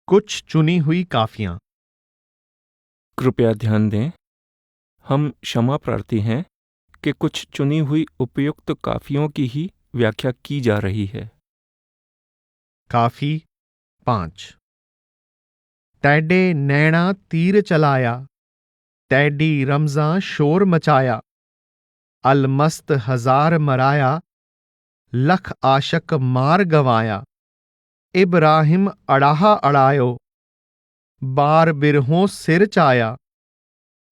कुछ चुनी हुई काफियां। कृपया ध्यान दें, हम क्षमा प्रार्थी हैं कि कुछ चुनी हुई उपयुक्त काफियों की ही व्याख्या की जा रही है। काफी 5। तैडे नैना तीर चलाया, तैडी रमजां शोर मचाया, अलमस्त हजार मराया, लख आशक मार गवाया, इब्राहिम अड़ाहा अड़ायो, बार बिरहों सिर चाया,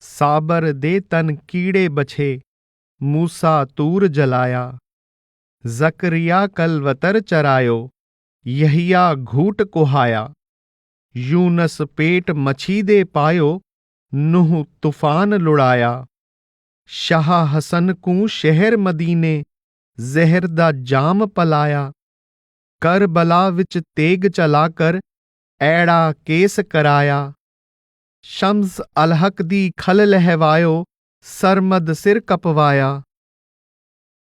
साबर दे तन कीड़े बछे, मूसा तूर जलाया, जकरिया कलवतर चरायो, यहिया घूट कुहाया, यूनस पेट मछी दे पायो, नूह तूफान लुड़ाया, शाह हसन कू शहर मदीने, जहर दा जाम पलाया, करबला विच तेग चलाकर ऐड़ा केस कराया, शम्स अलहक दी खल लहवायो, सरमद सिर कपवाया,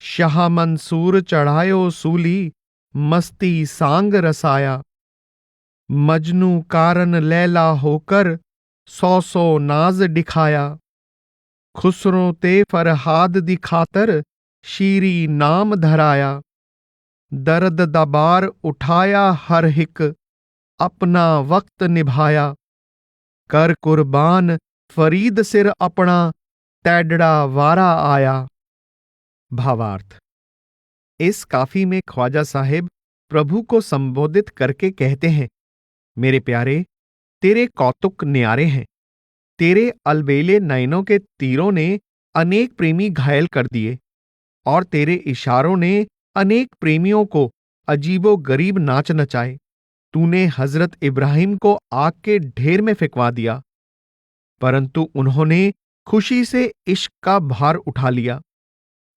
शाह मंसूर चढ़ायो सूली, मस्ती सांग रसाया, मजनू कारण लैला होकर, सौ नाज दिखाया, खुसरों ते फरहाद दी खातर, शीरी नाम धराया, दर्द दबार उठाया हर हिक, अपना वक्त निभाया, कर कुर्बान फरीद सिर अपना, तैडड़ा वारा आया। भावार्थ। इस काफी में ख्वाजा साहिब प्रभु को संबोधित करके कहते हैं, मेरे प्यारे, तेरे कौतुक न्यारे हैं। तेरे अलबेले नयनों के तीरों ने अनेक प्रेमी घायल कर दिए और तेरे इशारों ने अनेक प्रेमियों को अजीबो गरीब नाच नचाए। तूने हजरत इब्राहिम को आग के ढेर में फेंकवा दिया, परंतु उन्होंने खुशी से इश्क का भार उठा लिया।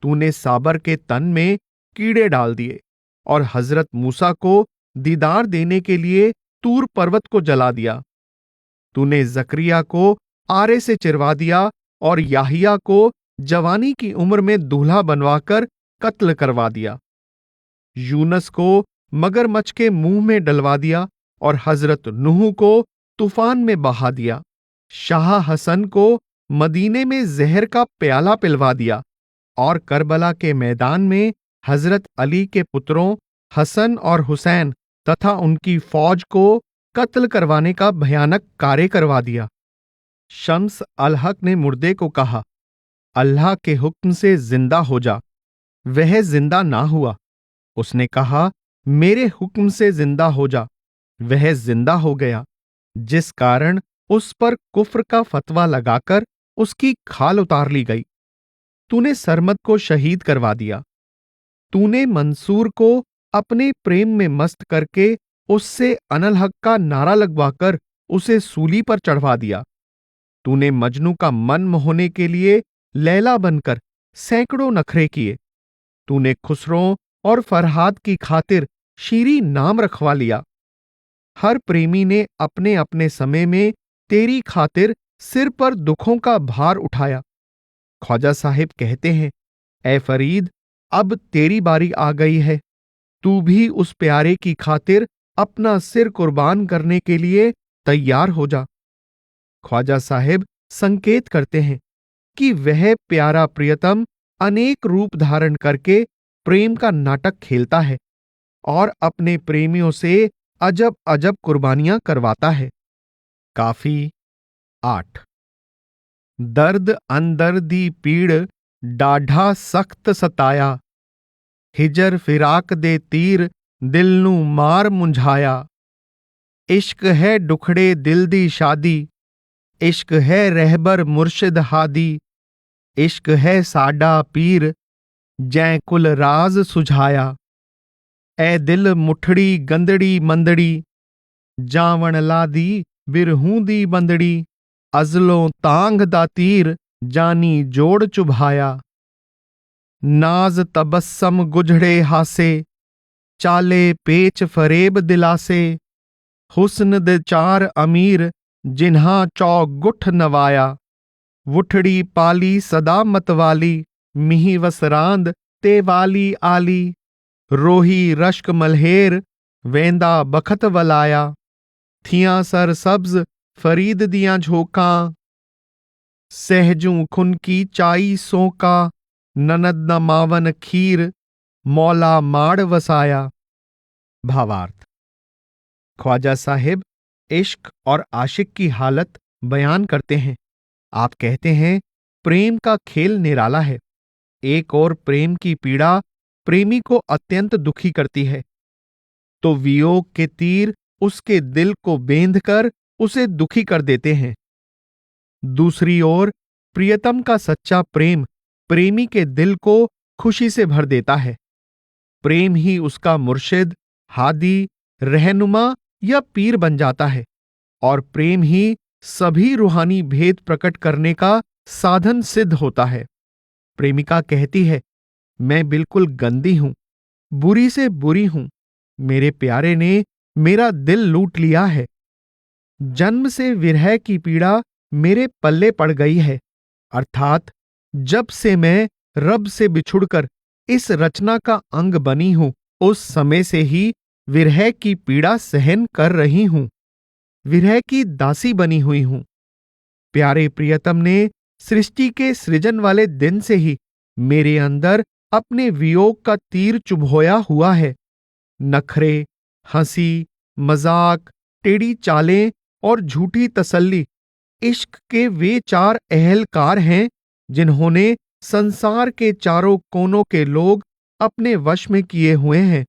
तूने साबर के तन में कीड़े डाल दिए और हजरत मूसा को दीदार देने के लिए तूर पर्वत को जला दिया। तूने जकरिया को आरे से चिरवा दिया और याहिया को जवानी की उम्र में दूल्हा बनवाकर कत्ल करवा दिया। यूनस को मगरमच्छ के मुंह में डलवा दिया और हजरत नूह को तूफान में बहा दिया। शाह हसन को मदीने में जहर का प्याला पिलवा दिया और करबला के मैदान में हजरत अली के पुत्रों हसन और हुसैन तथा उनकी फौज को कत्ल करवाने का भयानक कार्य करवा दिया। शम्स अलहक ने मुर्दे को कहा, अल्लाह के हुक्म से जिंदा हो जा। वह जिंदा ना हुआ। उसने कहा, मेरे हुक्म से जिंदा हो जा। वह जिंदा हो गया, जिस कारण उस पर कुफ्र का फतवा लगाकर उसकी खाल उतार ली गई। तूने सरमद को शहीद करवा दिया। तूने मंसूर को अपने प्रेम में मस्त करके उससे अनल हक का नारा लगवाकर उसे सूली पर चढ़वा दिया। तूने मजनू का मन मोहने के लिए लैला बनकर सैकड़ों नखरे किए। तूने खुसरों और फरहाद की खातिर शीरी नाम रखवा लिया। हर प्रेमी ने अपने अपने समय में तेरी खातिर सिर पर दुखों का भार उठाया। ख्वाजा साहिब कहते हैं, ए फरीद, अब तेरी बारी आ गई है। तू भी उस प्यारे की खातिर अपना सिर कुर्बान करने के लिए तैयार हो जा। ख्वाजा साहिब संकेत करते हैं कि वह प्यारा प्रियतम अनेक रूप धारण करके प्रेम का नाटक खेलता है और अपने प्रेमियों से अजब अजब कुर्बानियां करवाता है। काफी 8। दर्द अंदर दी पीड़ डाढ़ा सख्त सताया, हिजर फिराक दे तीर दिल नू मार मुंझाया। इश्क है डुखड़े दिल दी शादी, इश्क है रहबर मुर्शिद हादी, इश्क है साडा पीर जै कुल राज सुझाया। ए दिल मुठड़ी गंदड़ी मंदड़ी, जावण लादी बिरहूं दी बंदड़ी, अजलों तांग दा तीर जानी जोड़ चुभाया। नाज तबस्सम गुझड़े हासे, चाले पेच फरेब दिलासे, हुस्न दे चार अमीर जिन्हा चौ गुठ नवाया। वुठड़ी पाली सदा मतवाली, मिही वसरांद ते वाली आली। रोही रश्क मल्हेर वेंदा बखत वलाया, थियां सर सब्ज फरीद दियां झोंकां, सहजूं खुन की चाई सोका, ननद न मावन खीर, मौला माड़ वसाया। भावार्थ। ख्वाजा साहिब इश्क और आशिक की हालत बयान करते हैं। आप कहते हैं, प्रेम का खेल निराला है। एक और प्रेम की पीड़ा प्रेमी को अत्यंत दुखी करती है, तो वियोग के तीर उसके दिल को बेंधकर उसे दुखी कर देते हैं। दूसरी ओर प्रियतम का सच्चा प्रेम प्रेमी के दिल को खुशी से भर देता है। प्रेम ही उसका मुर्शिद, हादी, रहनुमा या पीर बन जाता है, और प्रेम ही सभी रूहानी भेद प्रकट करने का साधन सिद्ध होता है। प्रेमिका कहती है, मैं बिल्कुल गंदी हूं, बुरी से बुरी हूं। मेरे प्यारे ने मेरा दिल लूट लिया है। जन्म से विरह की पीड़ा मेरे पल्ले पड़ गई है, अर्थात जब से मैं रब से बिछुड़कर इस रचना का अंग बनी हूं, उस समय से ही विरह की पीड़ा सहन कर रही हूं। विरह की दासी बनी हुई हूं। प्यारे प्रियतम ने सृष्टि के सृजन वाले दिन से ही मेरे अंदर अपने वियोग का तीर चुभोया हुआ है। नखरे, हंसी, मजाक, टेढ़ी चालें और झूठी तसल्ली इश्क के वे चार अहलकार हैं जिन्होंने संसार के चारों कोनों के लोग अपने वश में किए हुए हैं।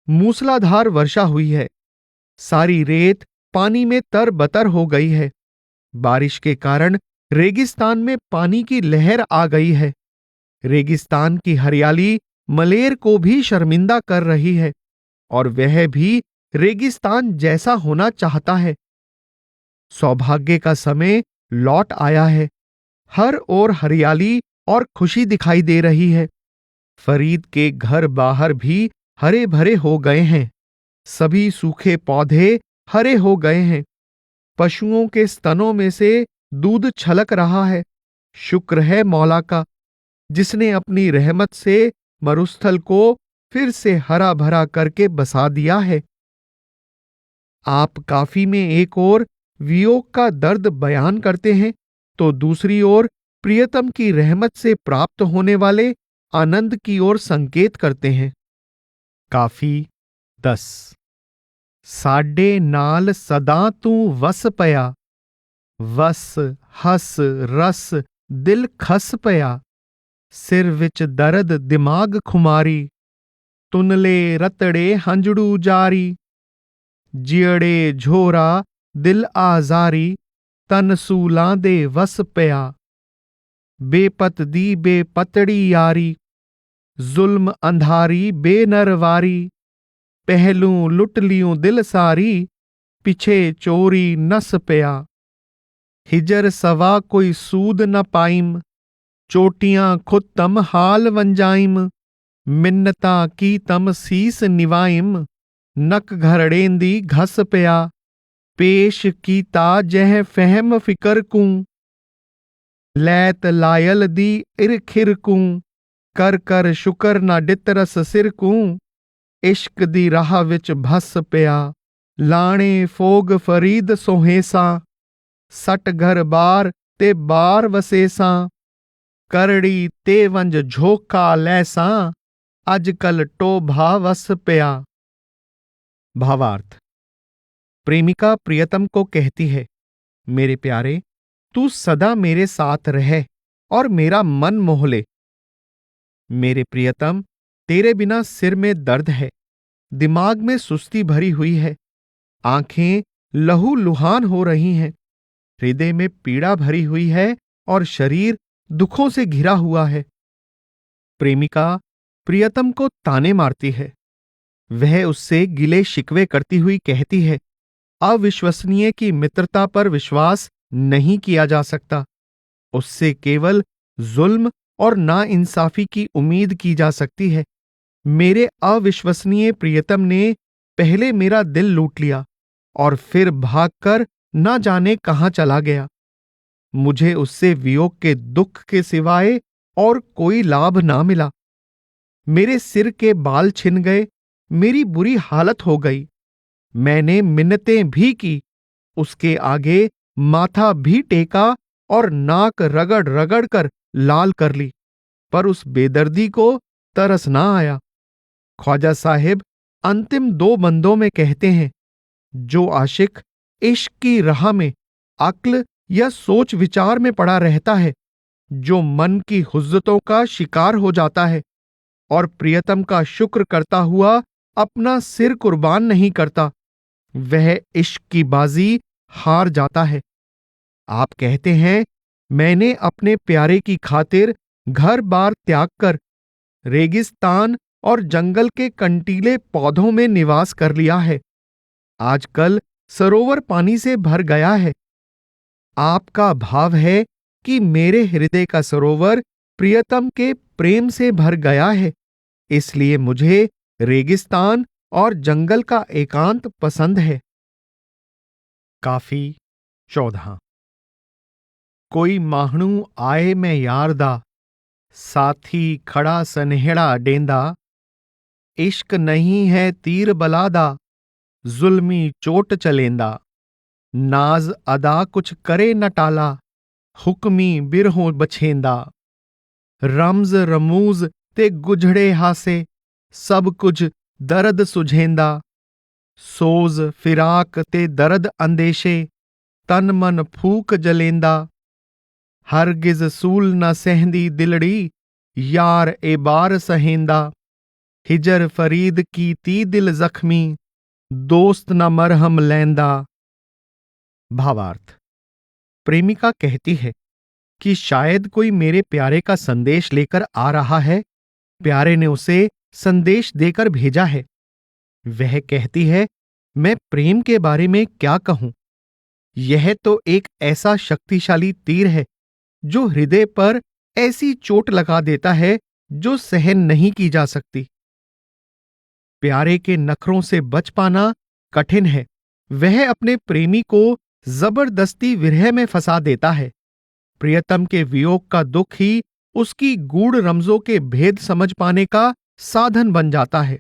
मूसलाधार वर्षा हुई है। सारी रेत पानी में तरबतर हो गई है। बारिश के कारण रेगिस्तान में पानी की लहर आ गई है। रेगिस्तान की हरियाली मलेर को भी शर्मिंदा कर रही है, और वह भी रेगिस्तान जैसा होना चाहता है। सौभाग्य का समय लौट आया है। हर ओर हरियाली और खुशी दिखाई दे रही है। फरीद के घर बाहर भी हरे भरे हो गए हैं। सभी सूखे पौधे हरे हो गए हैं। पशुओं के स्तनों में से दूध छलक रहा है। शुक्र है मौला का, जिसने अपनी रहमत से मरुस्थल को फिर से हरा भरा करके बसा दिया है। आप काफी में एक ओर वियोग का दर्द बयान करते हैं, तो दूसरी ओर प्रियतम की रहमत से प्राप्त होने वाले आनंद की ओर संकेत करते हैं। काफी 10। साडे नाल सदा तू वस पया, वस हस रस दिल खस पया, सिर विच दर्द दिमाग खुमारी, तुनले रतड़े हंजड़ू जारी, जियड़े झोरा दिल आजारी, तन सूलां दे वस पया, बेपत दी बेपतड़ी यारी, जुल्म अंधारी बेनरवारी, पहलू लुट लियूं दिल सारी, पिछे चोरी नस पया, हिजर सवा कोई सूद न पाइम, चोटियां खुद तम हाल वंजाइम, मिन्नता की तम सीस निवाइम, नक घरड़ेंदी घस पया, पेश कीता जह फहम फिकर कूं, लैत लायल दी इर खिर कूं, कर कर शुकर ना डितरस सिर कूं, इश्क दी राह विच भस पया, लाणे फोग फरीद सोहेसा, सट घर बार ते बार वसेसा, करड़ी ते वंज झोका लैसा, अजकल टोभा वस पया। भावार्थ। प्रेमिका प्रियतम को कहती है, मेरे प्यारे, तू सदा मेरे साथ रह और मेरा मन मोह ले। मेरे प्रियतम, तेरे बिना सिर में दर्द है, दिमाग में सुस्ती भरी हुई है, आंखें लहू लुहान हो रही हैं, हृदय में पीड़ा भरी हुई है और शरीर दुखों से घिरा हुआ है। प्रेमिका प्रियतम को ताने मारती है। वह उससे गिले शिकवे करती हुई कहती है, अविश्वसनीय की मित्रता पर विश्वास नहीं किया जा सकता। उससे केवल जुल्म और नाइंसाफी की उम्मीद की जा सकती है। मेरे अविश्वसनीय प्रियतम ने पहले मेरा दिल लूट लिया और फिर भागकर न जाने कहां चला गया। मुझे उससे वियोग के दुख के सिवाय और कोई लाभ ना मिला। मेरे सिर के बाल छिन गए, मेरी बुरी हालत हो गई। मैंने मिन्नतें भी की, उसके आगे माथा भी टेका और नाक रगड़ रगड़ कर लाल कर ली, पर उस बेदर्दी को तरस ना आया। ख्वाजा साहिब अंतिम 2 बंदों में कहते हैं, जो आशिक इश्क की राह में अक्ल या सोच विचार में पड़ा रहता है, जो मन की हुज्जतों का शिकार हो जाता है और प्रियतम का शुक्र करता हुआ अपना सिर कुर्बान नहीं करता, वह इश्क की बाजी हार जाता है। आप कहते हैं, मैंने अपने प्यारे की खातिर घर बार त्याग कर रेगिस्तान और जंगल के कंटीले पौधों में निवास कर लिया है। आजकल सरोवर पानी से भर गया है। आपका भाव है कि मेरे हृदय का सरोवर प्रियतम के प्रेम से भर गया है, इसलिए मुझे रेगिस्तान और जंगल का एकांत पसंद है। काफी 14। कोई माहणू आए मैं यार दा, साथी खड़ा सनहेड़ा डेंदा, इश्क नहीं है तीर बलादा, जुल्मी चोट चलेंदा, नाज अदा कुछ करे न टाला, हुक्मी बिरहों बछेंदा, रमज रमूज ते गुझड़े हासे, सब कुछ दर्द सुझेंदा, सोज फिराक ते दर्द अंदेशे, तन मन फूक जलेंदा, हरगिज सूल न सहंदी दिलड़ी, यार ए बार सहेंदा, हिजर फरीद की ती दिल जख्मी, दोस्त न मरहम लैंदा। भावार्थ। प्रेमिका कहती है कि शायद कोई मेरे प्यारे का संदेश लेकर आ रहा है। प्यारे ने उसे संदेश देकर भेजा है। वह कहती है, मैं प्रेम के बारे में क्या कहूं? यह तो एक ऐसा शक्तिशाली तीर है जो हृदय पर ऐसी चोट लगा देता है जो सहन नहीं की जा सकती। प्यारे के नखरों से बच पाना कठिन है। वह अपने प्रेमी को जबरदस्ती विरह में फंसा देता है। प्रियतम के वियोग का दुख ही उसकी गूढ़ रमजों के भेद समझ पाने का साधन बन जाता है।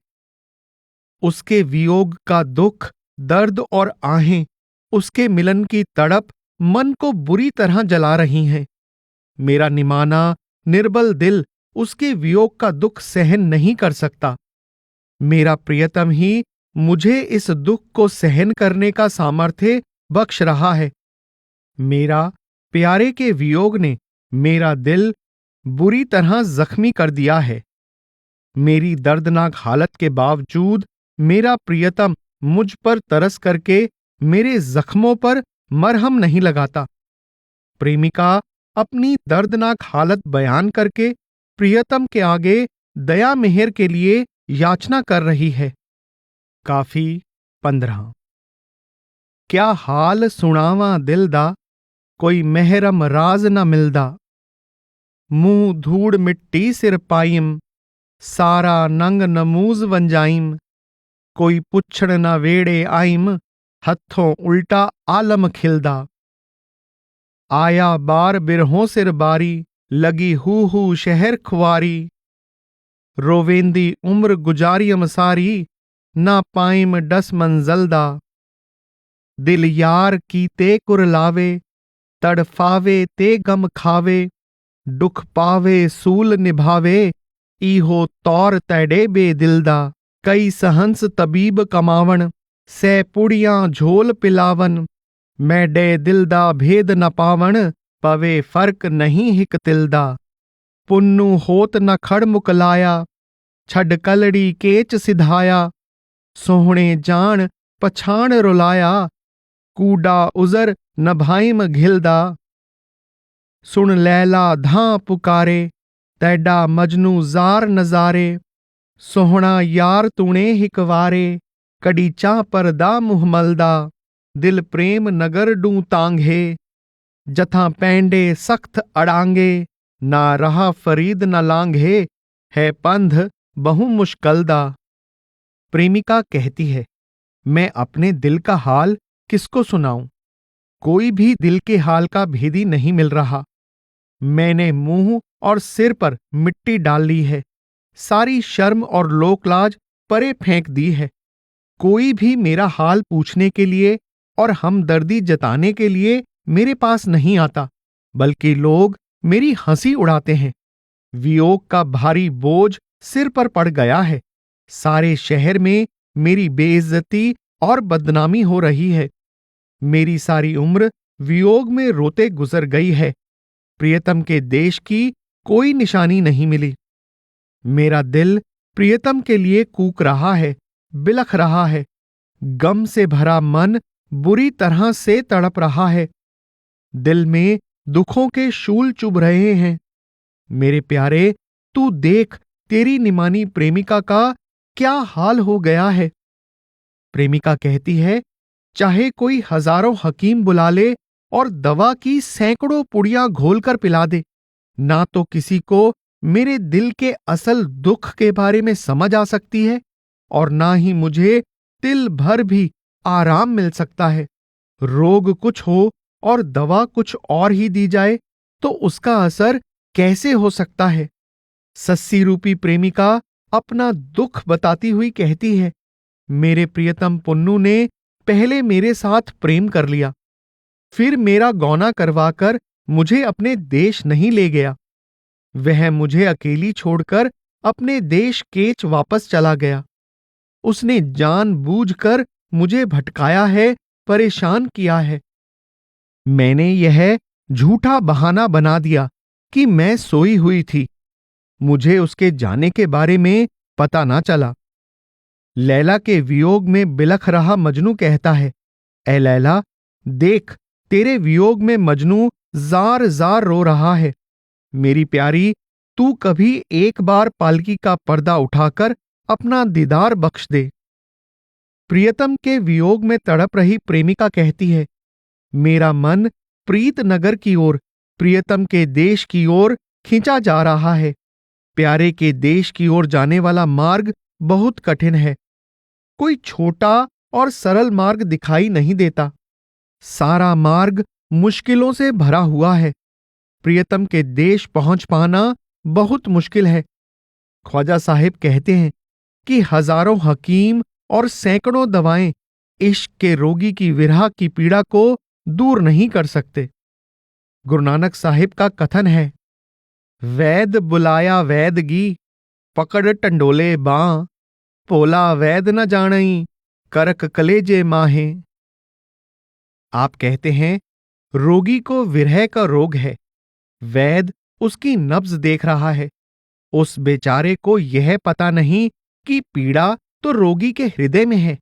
उसके वियोग का दुख, दर्द और आहें, उसके मिलन की तड़प मन को बुरी तरह जला रही हैं। मेरा निमाना निर्बल दिल उसके वियोग का दुख सहन नहीं कर सकता। मेरा प्रियतम ही मुझे इस दुख को सहन करने का सामर्थ्य बख्श रहा है। मेरा प्यारे के वियोग ने मेरा दिल बुरी तरह जख्मी कर दिया है। मेरी दर्दनाक हालत के बावजूद मेरा प्रियतम मुझ पर तरस करके मेरे जख्मों पर मरहम नहीं लगाता। प्रेमिका अपनी दर्दनाक हालत बयान करके प्रियतम के आगे दया मेहर के लिए याचना कर रही है। काफी 15। क्या हाल सुनावा दिल दा, कोई महरम राज न मिलदा, मुंह धूड़ मिट्टी सिर पाइम, सारा नंग नमूज वंजाइम, कोई पुछड़ न वेड़े आइम, हथों उल्टा आलम खिलदा, आया बार बिरहों सिर बारी, लगी हू शहर खुआरी, रोवेंदी उम्र गुजारियम सारी, ना पाइम डस मंजलदा, दिल यार की ते कुरलावे, तड़फावे ते गम खावे, दुख पावे सूल निभावे, इहो तौर तैडे बेदिलदा, कई सहंस तबीब कमावन, सै पुड़ियां झोल पिलावन, मैडे दिलदा भेद न पावन, पवे फर्क नहीं हिक तिलदा, पुन्नू होत न खड़ मुकलाया, छड़ कलड़ी केच सिधाया, सोहणे जान पछाण रुलाया, कूडा उजर न भाइम घिलदा, सुन लैला धां पुकारे, तैडा मजनू जार नजारे, सोहणा यार तूणे हिकवारे, कड़ी चा परदा मुहमलदा, दिल प्रेम नगर डू तांघे, जथा पैंडे सख्त अड़ांगे, ना रहा फरीद न लांघे, है पंध बहु मुश्किलदा। प्रेमिका कहती है, मैं अपने दिल का हाल किसको सुनाऊं? कोई भी दिल के हाल का भेदी नहीं मिल रहा। मैंने मुंह और सिर पर मिट्टी डाल ली है, सारी शर्म और लोकलाज परे फेंक दी है। कोई भी मेरा हाल पूछने के लिए और हमदर्दी जताने के लिए मेरे पास नहीं आता, बल्कि लोग मेरी हंसी उड़ाते हैं। वियोग का भारी बोझ सिर पर पड़ गया है। सारे शहर में मेरी बेइज्जती और बदनामी हो रही है। मेरी सारी उम्र वियोग में रोते गुजर गई है। प्रियतम के देश की कोई निशानी नहीं मिली। मेरा दिल प्रियतम के लिए कूक रहा है, बिलख रहा है। गम से भरा मन बुरी तरह से तड़प रहा है। दिल में दुखों के शूल चुभ रहे हैं। मेरे प्यारे, तू देख, तेरी निमानी प्रेमिका का क्या हाल हो गया है। प्रेमिका कहती है, चाहे कोई हजारों हकीम बुला ले और दवा की सैकड़ों पुड़ियां घोलकर पिला दे, ना तो किसी को मेरे दिल के असल दुख के बारे में समझ आ सकती है और ना ही मुझे तिल भर भी आराम मिल सकता है। रोग कुछ हो और दवा कुछ और ही दी जाए तो उसका असर कैसे हो सकता है। सस्सी रूपी प्रेमिका अपना दुख बताती हुई कहती है, मेरे प्रियतम पुन्नू ने पहले मेरे साथ प्रेम कर लिया, फिर मेरा गौना करवाकर मुझे अपने देश नहीं ले गया। वह मुझे अकेली छोड़कर अपने देश केच वापस चला गया। उसने जानबूझकर मुझे भटकाया है, परेशान किया है। मैंने यह झूठा बहाना बना दिया कि मैं सोई हुई थी। मुझे उसके जाने के बारे में पता ना चला। लैला के वियोग में बिलख रहा मजनू कहता है, ए लैला, देख, तेरे वियोग में मजनू जार जार रो रहा है। मेरी प्यारी, तू कभी एक बार पालकी का पर्दा उठाकर अपना दीदार बख्श दे। प्रियतम के वियोग में तड़प रही प्रेमिका कहती है, मेरा मन प्रीत नगर की ओर, प्रियतम के देश की ओर खींचा जा रहा है। प्यारे के देश की ओर जाने वाला मार्ग बहुत कठिन है। कोई छोटा और सरल मार्ग दिखाई नहीं देता। सारा मार्ग मुश्किलों से भरा हुआ है। प्रियतम के देश पहुंच पाना बहुत मुश्किल है। ख्वाजा साहिब कहते हैं कि हजारों हकीम और सैकड़ों दवाएं इश्क के रोगी की विरह की पीड़ा को दूर नहीं कर सकते। गुरु नानक साहिब का कथन है, वैद बुलाया वैदगी, पकड़ टंडोले बां, पोला वैद न जानई, करक कलेजे माहे। आप कहते हैं, रोगी को विरह का रोग है। वैद उसकी नब्ज देख रहा है। उस बेचारे को यह पता नहीं कि पीड़ा तो रोगी के हृदय में है।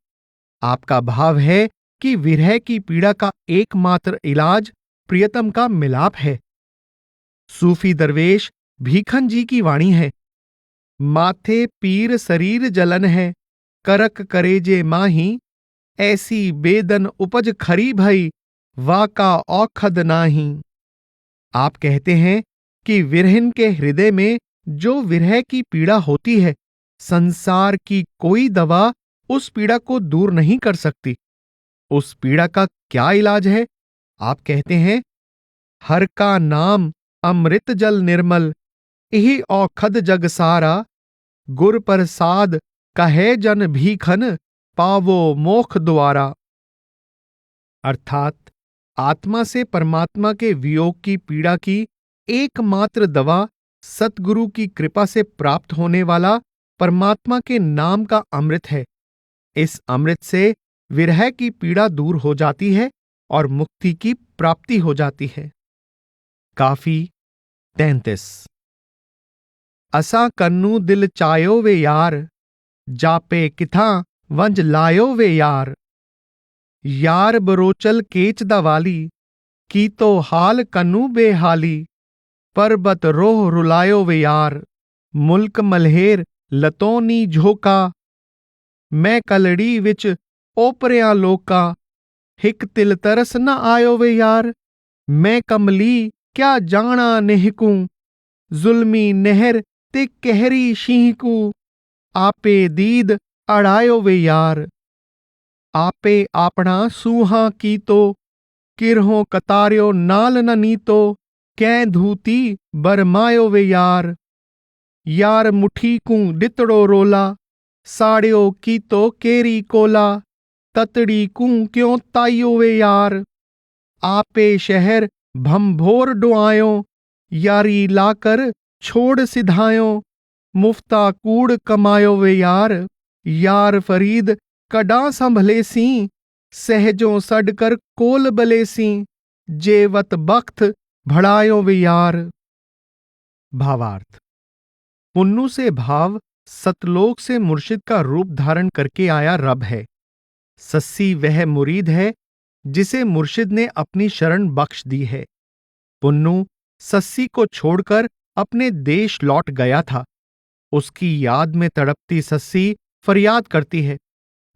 आपका भाव है कि विरह की पीड़ा का एकमात्र इलाज प्रियतम का मिलाप है। सूफी दरवेश भीखन जी की वाणी है, माथे पीर शरीर जलन है, करक करेजे माही, ऐसी बेदन उपज खरी भई, वाका औखद नाही। आप कहते हैं कि विरहिन के हृदय में जो विरह की पीड़ा होती है, संसार की कोई दवा उस पीड़ा को दूर नहीं कर सकती। उस पीड़ा का क्या इलाज है? आप कहते हैं, हर का नाम अमृत जल निर्मल, यही औखद जग सारा, गुर प्रसाद कहे जन भीखन, पावो मोख द्वारा। अर्थात आत्मा से परमात्मा के वियोग की पीड़ा की एकमात्र दवा सतगुरु की कृपा से प्राप्त होने वाला परमात्मा के नाम का अमृत है। इस अमृत से विरह की पीड़ा दूर हो जाती है और मुक्ति की प्राप्ति हो जाती है। काफी 33। असा कन्नू दिल चायो वे यार, जापे किथा वंज लायो वे यार। यार बरोचल केच दवाली, की तो हाल कन्नू बेहाली, पर्बत रोह रुलायो वे यार। मुल्क मलहेर लतों नी झोका, मैं कलड़ी विच ओपरिया लोका। हिक तिल तरस न आयो वे यार, मैं कमली क्या जाना नेहकू। जुल्मी नहर ते कहरी शीहकू, आपे दीद अड़ायो वे यार। आपे आपना सूहा की तो, किरहों कतार्यो नाल न नीतो। कै धूती बरमायो वे यार, यार मुठी कू डितड़ो रोला। साड़ियो की तो केरी कोला, ततड़ी कूं क्यों ताइयो वे यार। आपे शहर भंभोर डुआयो, यारी लाकर छोड़ सिधायो। मुफ्ता कूड़ कमायो वे यार फरीद कड़ा संभले सी। सहजों सडकर कोल बले सी, जेवत बख्त भड़ायो वे यार। भावार्थ। पुन्नू से भाव सतलोक से मुर्शिद का रूप धारण करके आया रब है। सस्सी वह मुरीद है जिसे मुर्शिद ने अपनी शरण बख्श दी है। पुन्नू सस्सी को छोड़कर अपने देश लौट गया था। उसकी याद में तड़पती सस्सी फरियाद करती है,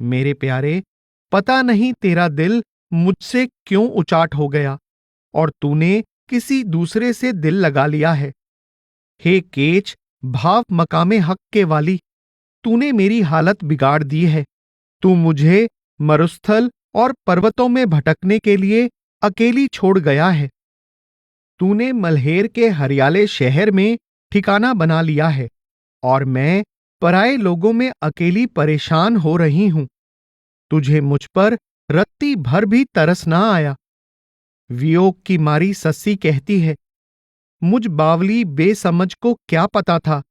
मेरे प्यारे, पता नहीं तेरा दिल मुझसे क्यों उचाट हो गया और तूने किसी दूसरे से दिल लगा लिया है। हे केच, भाव मकामे हक के वाली, तूने मेरी हालत बिगाड़ दी है। तू मुझे मरुस्थल और पर्वतों में भटकने के लिए अकेली छोड़ गया है। तूने मल्हेर के हरियाले शहर में ठिकाना बना लिया है और मैं पराए लोगों में अकेली परेशान हो रही हूं। तुझे मुझ पर रत्ती भर भी तरस ना आया। वियोग की मारी सस्सी कहती है, मुझ बावली बेसमझ को क्या पता था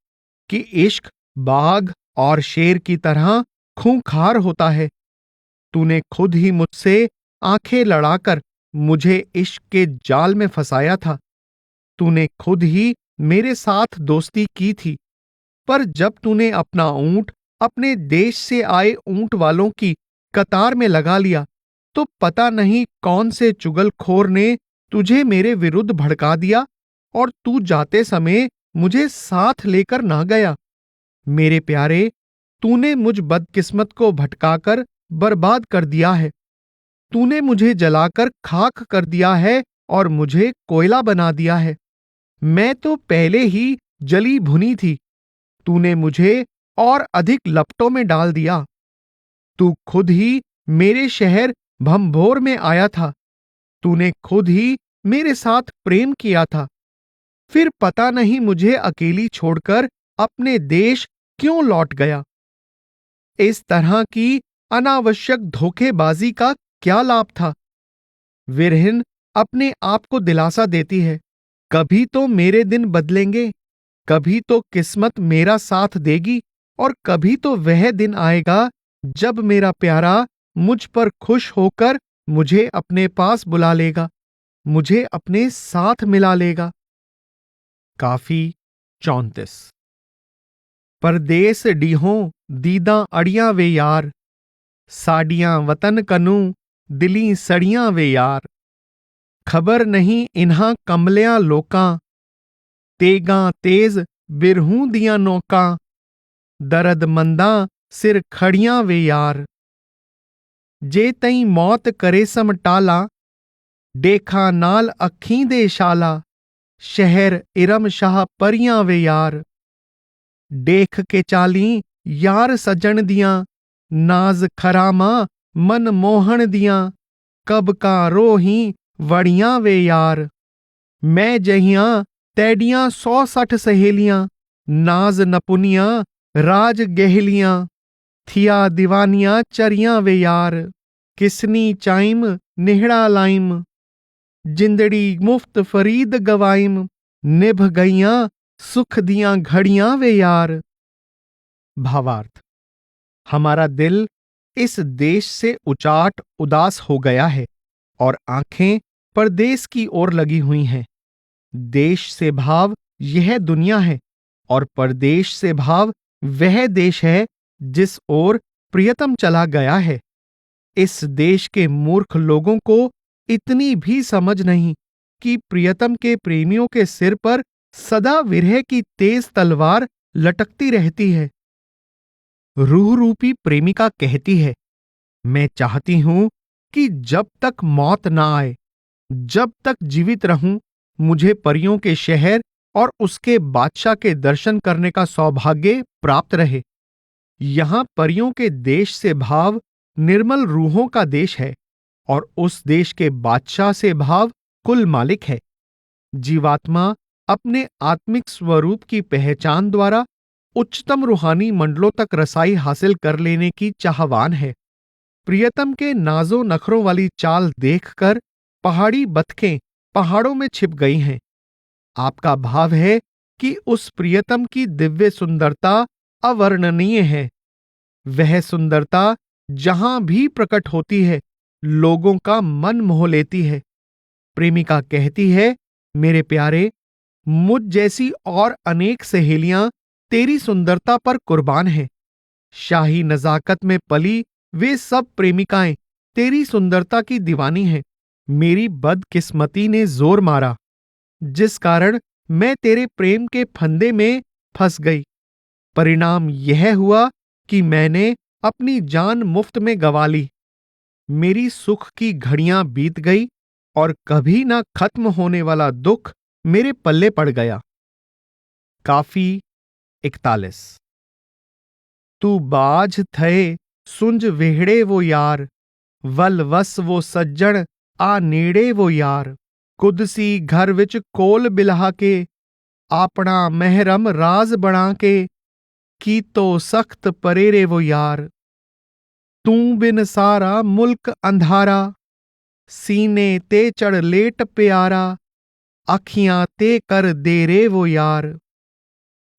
कि इश्क बाघ और शेर की तरह खूंखार होता है। तूने खुद ही मुझसे आंखें लड़ाकर मुझे इश्क के जाल में फंसाया था। तूने खुद ही मेरे साथ दोस्ती की थी, पर जब तूने अपना ऊंट अपने देश से आए ऊंट वालों की कतार में लगा लिया, तो पता नहीं कौन से चुगलखोर ने तुझे मेरे विरुद्ध भड़का दिया और तू जाते समय मुझे साथ लेकर ना गया। मेरे प्यारे, तूने मुझ बदकिस्मत को भटकाकर बर्बाद कर दिया है। तूने मुझे जलाकर खाक कर दिया है और मुझे कोयला बना दिया है। मैं तो पहले ही जली भुनी थी। तूने मुझे और अधिक लपटों में डाल दिया। तू खुद ही मेरे शहर भंभोर में आया था। तूने खुद ही मेरे साथ प्रेम किया था। फिर पता नहीं मुझे अकेली छोड़कर अपने देश क्यों लौट गया। इस तरह की अनावश्यक धोखेबाजी का क्या लाभ था? विरहिन अपने आप को दिलासा देती है, कभी तो मेरे दिन बदलेंगे, कभी तो किस्मत मेरा साथ देगी और कभी तो वह दिन आएगा जब मेरा प्यारा मुझ पर खुश होकर मुझे अपने पास बुला लेगा, मुझे अपने साथ मिला लेगा। काफी 34। परदेस डीहों दीदा अड़ियां वे यार, साडियां वतन कनू दिली सड़ियां वे यार। खबर नहीं इन्हां कमलियां लोकां, तेगां तेज बिरहूं दियां नोकां। दर्द मंदां सिर खड़ियां वे यार। जे तई मौत करे समटाला, देखा नाल अखीं दे शाला। शहर इरम शाह परियां वे यार। देख के चाली यार सजन दियां, नाज खरामा मन मोहन दियां। कब का रोही वड़ियां वे यार। मैं जहियां तैडियां 160 सहेलियां, नाज नपुनियां राज गहलियां। थिया दीवानियां चरियां वे यार। किसनी चाइम निहड़ा लाइम, जिंदड़ी मुफ्त फरीद गवाइम। निभ गईयां सुख दियां घड़ियां वे यार। भावार्थ। हमारा दिल इस देश से उचाट उदास हो गया है और आंखें परदेश की ओर लगी हुई हैं। देश से भाव यह दुनिया है और परदेश से भाव वह देश है जिस ओर प्रियतम चला गया है। इस देश के मूर्ख लोगों को इतनी भी समझ नहीं कि प्रियतम के प्रेमियों के सिर पर सदा विरह की तेज तलवार लटकती रहती है। रूह रूपी प्रेमिका कहती है, मैं चाहती हूं कि जब तक मौत ना आए, जब तक जीवित रहूं, मुझे परियों के शहर और उसके बादशाह के दर्शन करने का सौभाग्य प्राप्त रहे। यहां परियों के देश से भाव निर्मल रूहों का देश है और उस देश के बादशाह से भाव कुल मालिक है। जीवात्मा अपने आत्मिक स्वरूप की पहचान द्वारा उच्चतम रूहानी मंडलों तक रसाई हासिल कर लेने की चाहवान है। प्रियतम के नाजो नखरों वाली चाल देखकर पहाड़ी बतखें पहाड़ों में छिप गई हैं। आपका भाव है कि उस प्रियतम की दिव्य सुंदरता अवर्णनीय है। वह सुंदरता जहां भी प्रकट होती है, लोगों का मन मोह लेती है। प्रेमिका कहती है, मेरे प्यारे, मुझ जैसी और अनेक सहेलियां तेरी सुंदरता पर कुर्बान हैं। शाही नजाकत में पली वे सब प्रेमिकाएं तेरी सुंदरता की दीवानी हैं। मेरी बदकिस्मती ने जोर मारा, जिस कारण मैं तेरे प्रेम के फंदे में फंस गई। परिणाम यह हुआ कि मैंने अपनी जान मुफ्त में गंवा ली। मेरी सुख की घड़ियां बीत गई और कभी ना खत्म होने वाला दुख मेरे पल्ले पड़ गया। काफी 41। तू बाझ थए सुंज वेहड़े वो यार, वल वस वो सज्जण आ नेड़े वो यार। कुदसी घर विच कोल बिल्हा के, आपना महरम राज बना के, की तो सख्त परेरे वो यार। तू बिन सारा मुल्क अंधारा, सीने ते चढ़ लेट प्यारा, अखियां ते कर देरे वो यार।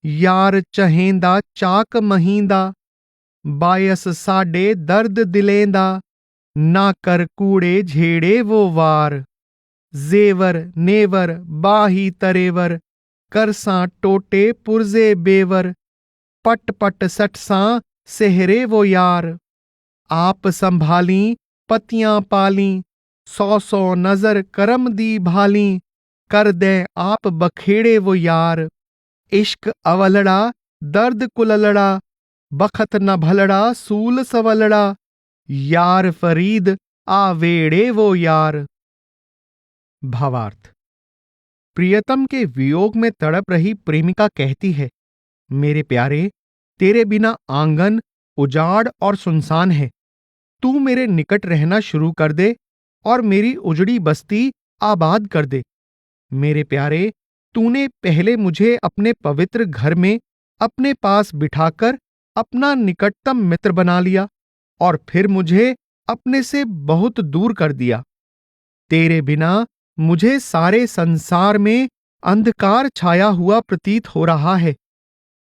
यार चहेंदा चाक महींदा, बायस साडे दर्द दिलेंदा, ना कर कूड़े झेड़े वो वार। जेवर नेवर बाही तरेवर, करसां टोटे पुरजे बेवर। पट पट सटसां सेहरे वो यार। आप संभाली पतियां पाली, सौ सौ नजर करम दी भाली। कर दे आप बखेड़े वो यार। इश्क अवलड़ा दर्द कुललड़ा, बखत न भलड़ा सूल सवलड़ा। यार फरीद आवेड़े वो यार। भावार्थ। प्रियतम के वियोग में तड़प रही प्रेमिका कहती है, मेरे प्यारे, तेरे बिना आंगन उजाड़ और सुनसान है। तू मेरे निकट रहना शुरू कर दे और मेरी उजड़ी बस्ती आबाद कर दे। मेरे प्यारे, तूने पहले मुझे अपने पवित्र घर में अपने पास बिठाकर अपना निकटतम मित्र बना लिया और फिर मुझे अपने से बहुत दूर कर दिया। तेरे बिना मुझे सारे संसार में अंधकार छाया हुआ प्रतीत हो रहा है।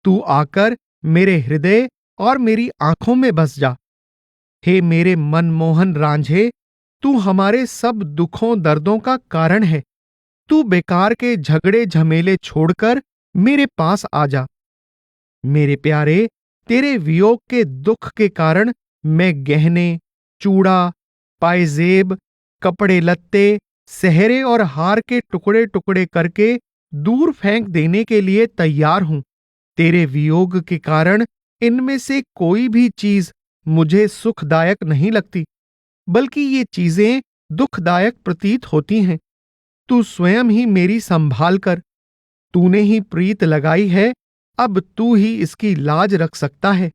तू आकर मेरे हृदय और मेरी आंखों में बस जा। हे मेरे मनमोहन रांझे, तू हमारे सब दुखों दर्दों का कारण है। तू बेकार के झगड़े झमेले छोड़कर मेरे पास आ जा। मेरे प्यारे, तेरे वियोग के दुख के कारण मैं गहने, चूड़ा, पायजेब, कपड़े लत्ते, सेहरे और हार के टुकड़े टुकड़े करके दूर फेंक देने के लिए तैयार हूं। तेरे वियोग के कारण इनमें से कोई भी चीज मुझे सुखदायक नहीं लगती, बल्कि ये चीजें दुखदायक प्रतीत होती हैं। तू स्वयं ही मेरी संभाल कर। तूने ही प्रीत लगाई है, अब तू ही इसकी लाज रख सकता है।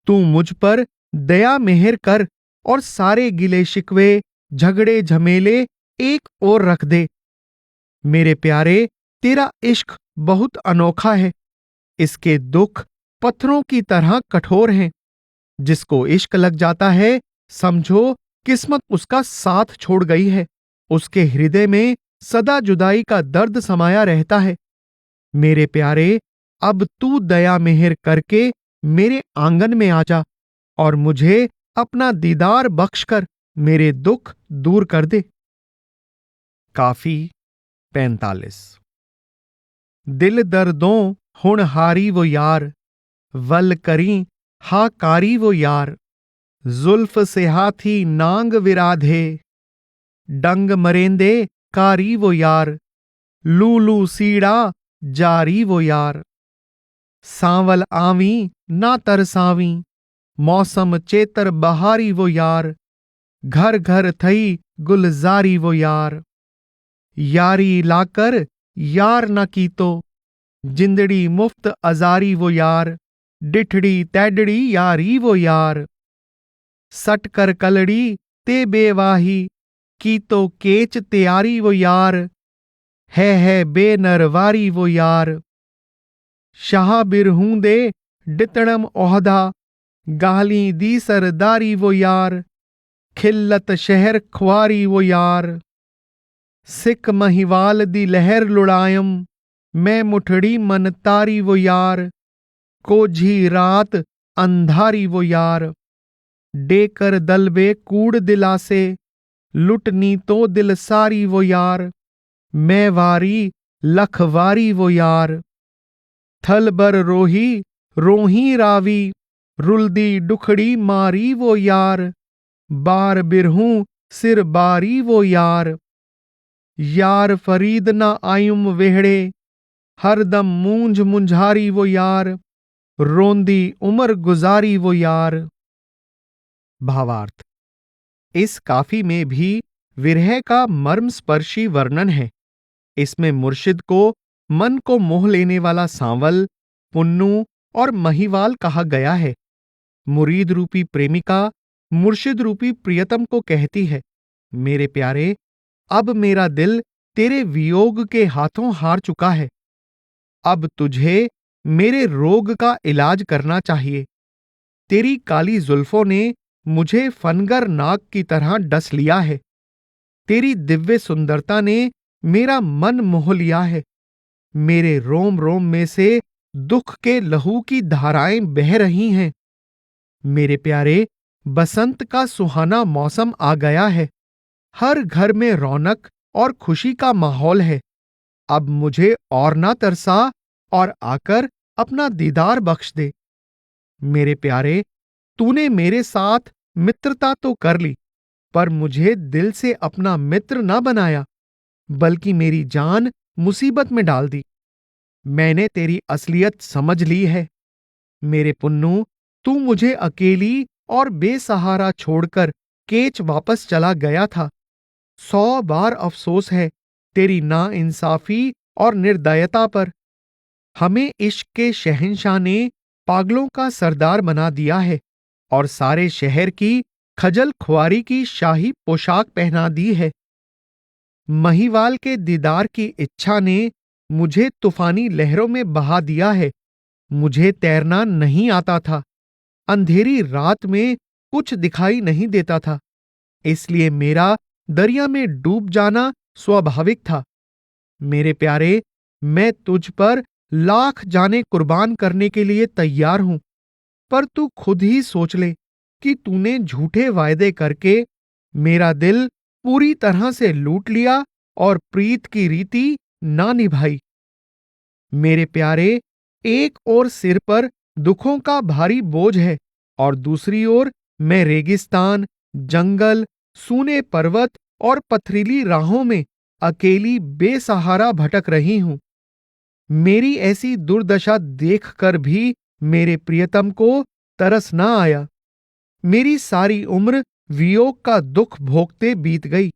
तू मुझ पर दया मेहर कर और सारे गिले शिकवे, झगड़े झमेले एक ओर रख दे। मेरे प्यारे, तेरा इश्क बहुत अनोखा है। इसके दुख पत्थरों की तरह कठोर हैं। जिसको इश्क लग जाता है, समझो किस्मत उसका साथ छोड़ गई है। उसके हृदय में सदा जुदाई का दर्द समाया रहता है। मेरे प्यारे, अब तू दया मेहर करके मेरे आंगन में आ जा और मुझे अपना दीदार बख्शकर मेरे दुख दूर कर दे। काफी 45। दिल दर्दों हुण हारी वो यार, वल करी हाकारी वो यार। जुल्फ से हाथी नांग विराधे, डंग मरेंदे कारी वो यार। लूलू सीड़ा जारी वो यार। सांवल आवी ना तरसावी, मौसम चेतर बहारी वो यार। घर घर थई गुलजारी वो यार। यारी लाकर यार न कीतो, जिंदड़ी मुफ्त अजारी वो यार। डिठड़ी तैडड़ी यारी वो यार। सट कर कलड़ी ते बेवाही, की तो केच त्यारी वो यार। है बेनरवारी वो यार। शाह बिरहूं दे डितणम ओहदा, गाली दी सरदारी वो यार, खिल्लत शहर खुआरी वो यार। सिख महिवाल दी लहर लुड़ायम, मैं मुठड़ी मन तारी वो यार, कोझी रात अंधारी वो यार। डेकर दलबे कूड़ दिलासे, लुटनी तो दिल सारी वो यार, मैं वारी लखवारी वो यार। थल बर रोही रोही रावी, रुलदी डुखड़ी मारी वो यार, बार बिरहूं सिर बारी वो यार। यार फरीद ना आयुम वेहड़े, हरदम मूंझ मुंझारी वो यार, रोंदी उमर गुजारी वो यार। भावार्थ। इस काफी में भी विरह का मर्मस्पर्शी वर्णन है। इसमें मुर्शिद को मन को मोह लेने वाला सांवल, पुन्नू और महिवाल कहा गया है। मुरीद रूपी प्रेमिका मुर्शिद रूपी प्रियतम को कहती है, मेरे प्यारे, अब मेरा दिल तेरे वियोग के हाथों हार चुका है। अब तुझे मेरे रोग का इलाज करना चाहिए। तेरी काली जुल्फों ने मुझे फनगर नाग की तरह डस लिया है। तेरी दिव्य सुंदरता ने मेरा मन मोह लिया है। मेरे रोम रोम में से दुख के लहू की धाराएं बह रही हैं। मेरे प्यारे, बसंत का सुहाना मौसम आ गया है। हर घर में रौनक और खुशी का माहौल है। अब मुझे और ना तरसा और आकर अपना दीदार बख्श दे। मेरे प्यारे, तूने मेरे साथ मित्रता तो कर ली, पर मुझे दिल से अपना मित्र न बनाया, बल्कि मेरी जान मुसीबत में डाल दी। मैंने तेरी असलियत समझ ली है। मेरे पुन्नू, तू मुझे अकेली और बेसहारा छोड़कर केच वापस चला गया था। 100 बार अफसोस है तेरी नाइंसाफी और निर्दयता पर। हमें इश्क के शहंशाह ने पागलों का सरदार बना दिया है और सारे शहर की खजल खुआरी की शाही पोशाक पहना दी है। महिवाल के दीदार की इच्छा ने मुझे तूफानी लहरों में बहा दिया है। मुझे तैरना नहीं आता था। अंधेरी रात में कुछ दिखाई नहीं देता था, इसलिए मेरा दरिया में डूब जाना स्वाभाविक था। मेरे प्यारे, मैं तुझ पर लाख जाने कुर्बान करने के लिए तैयार हूं, पर तू खुद ही सोच ले कि तूने झूठे वायदे करके मेरा दिल पूरी तरह से लूट लिया और प्रीत की रीति ना निभाई। मेरे प्यारे, एक ओर सिर पर दुखों का भारी बोझ है और दूसरी ओर मैं रेगिस्तान, जंगल, सूने पर्वत और पथरीली राहों में अकेली बेसहारा भटक रही हूं। मेरी ऐसी दुर्दशा देखकर भी मेरे प्रियतम को तरस ना आया। मेरी सारी उम्र वियोग का दुख भोगते बीत गई,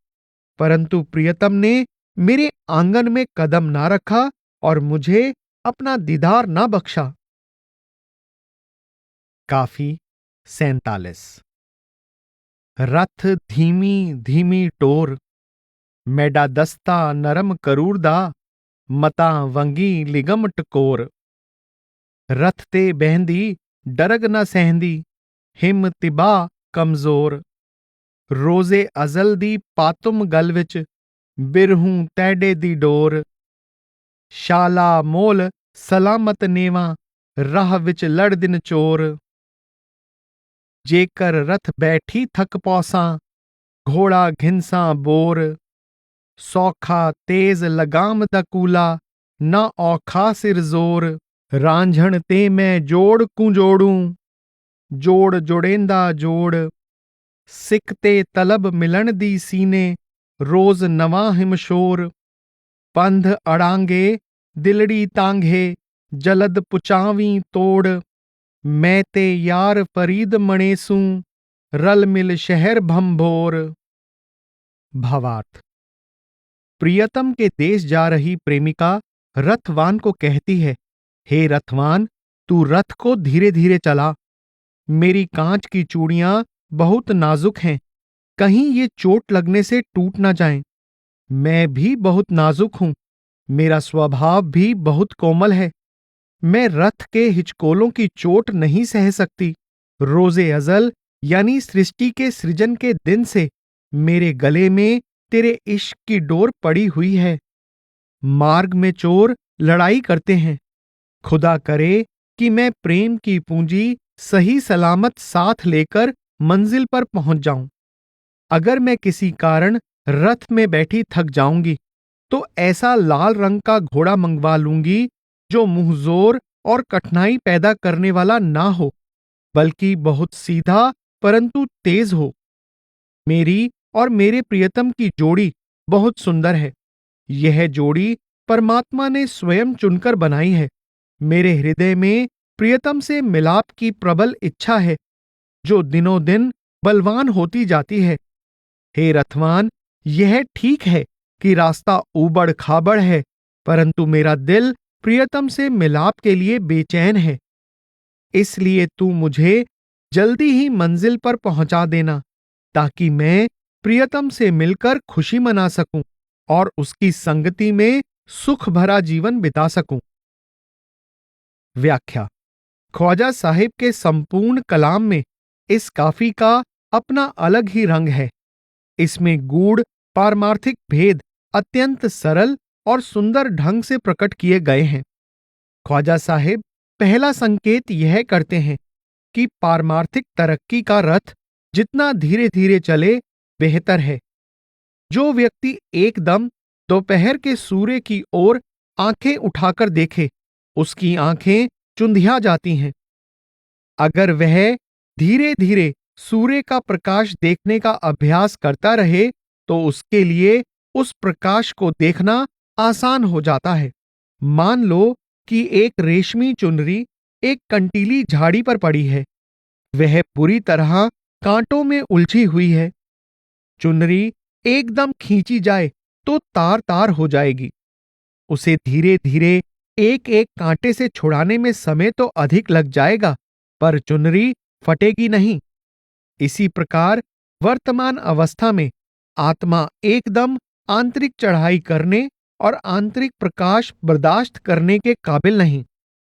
परंतु प्रियतम ने मेरे आंगन में कदम ना रखा और मुझे अपना दीदार ना बख्शा। काफी 47। रथ धीमी धीमी टोर, मैडा दस्ता नरम करूरदा, मता वंगी लिगम टकोर। रथ ते बहंदी डरग न सहंदी, हिम तिबा कमजोर। रोजे अजल दी पातुम गल विच, बिरहूं तैडे दी डोर। शाला मोल सलामत नेवा, राह विच लड़ दिन चोर। जेकर रथ बैठी थक पौसां, घोड़ा घिंसा बोर। सौखा तेज लगाम दा कूला, ना औखा सिर जोर। रांझण ते मैं जोड़ कूं जोड़ूं, जोड़ जोड़ेंदा जोड़। सिक ते तलब मिलन दी सीने, रोज नवां हिमशोर। पंध अड़ांगे दिलड़ी तांघे, जलद पुचावीं तोड़। मैं ते यार फरीद मणेसूं, रल मिल शहर भंभोर। भावार्थ। प्रियतम के देश जा रही प्रेमिका रथवान को कहती है, हे रथवान, तू रथ को धीरे धीरे चला। मेरी कांच की चूड़ियां बहुत नाजुक हैं, कहीं ये चोट लगने से टूट ना जाएं। मैं भी बहुत नाजुक हूं, मेरा स्वभाव भी बहुत कोमल है। मैं रथ के हिचकोलों की चोट नहीं सह सकती। रोजे अजल यानी सृष्टि के सृजन के दिन से मेरे गले में तेरे इश्क की डोर पड़ी हुई है। मार्ग में चोर लड़ाई करते हैं। खुदा करे कि मैं प्रेम की पूंजी सही सलामत साथ लेकर मंजिल पर पहुंच जाऊं। अगर मैं किसी कारण रथ में बैठी थक जाऊंगी तो ऐसा लाल रंग का घोड़ा मंगवा लूंगी जो मुंहजोर और कठिनाई पैदा करने वाला ना हो, बल्कि बहुत सीधा परंतु तेज हो। मेरी और मेरे प्रियतम की जोड़ी बहुत सुंदर है। यह जोड़ी परमात्मा ने स्वयं चुनकर बनाई है। मेरे हृदय में प्रियतम से मिलाप की प्रबल इच्छा है, जो दिनों दिन बलवान होती जाती है। हे रथवान, यह ठीक है कि रास्ता ऊबड़ खाबड़ है, परंतु मेरा दिल प्रियतम से मिलाप के लिए बेचैन है। इसलिए तू मुझे जल्दी ही मंजिल पर पहुंचा देना, ताकि मैं प्रियतम से मिलकर खुशी मना सकूं और उसकी संगति में सुख भरा जीवन बिता सकूं। व्याख्या। ख्वाजा साहिब के संपूर्ण कलाम में इस काफी का अपना अलग ही रंग है। इसमें गूढ़ पारमार्थिक भेद अत्यंत सरल और सुंदर ढंग से प्रकट किए गए हैं। ख्वाजा साहिब पहला संकेत यह करते हैं कि पारमार्थिक तरक्की का रथ जितना धीरे धीरे चले बेहतर है। जो व्यक्ति एकदम दोपहर के सूर्य की ओर आंखें उठाकर देखे, उसकी आंखें चुंधिया जाती हैं। अगर वह धीरे धीरे सूर्य का प्रकाश देखने का अभ्यास करता रहे तो उसके लिए उस प्रकाश को देखना आसान हो जाता है। मान लो कि एक रेशमी चुनरी एक कंटीली झाड़ी पर पड़ी है। वह पूरी तरह कांटों में उलझी हुई है। चुनरी एकदम खींची जाए तो तार तार हो जाएगी। उसे धीरे धीरे एक एक कांटे से छुड़ाने में समय तो अधिक लग जाएगा, पर चुनरी फटेगी नहीं। इसी प्रकार वर्तमान अवस्था में आत्मा एकदम आंतरिक चढ़ाई करने और आंतरिक प्रकाश बर्दाश्त करने के काबिल नहीं।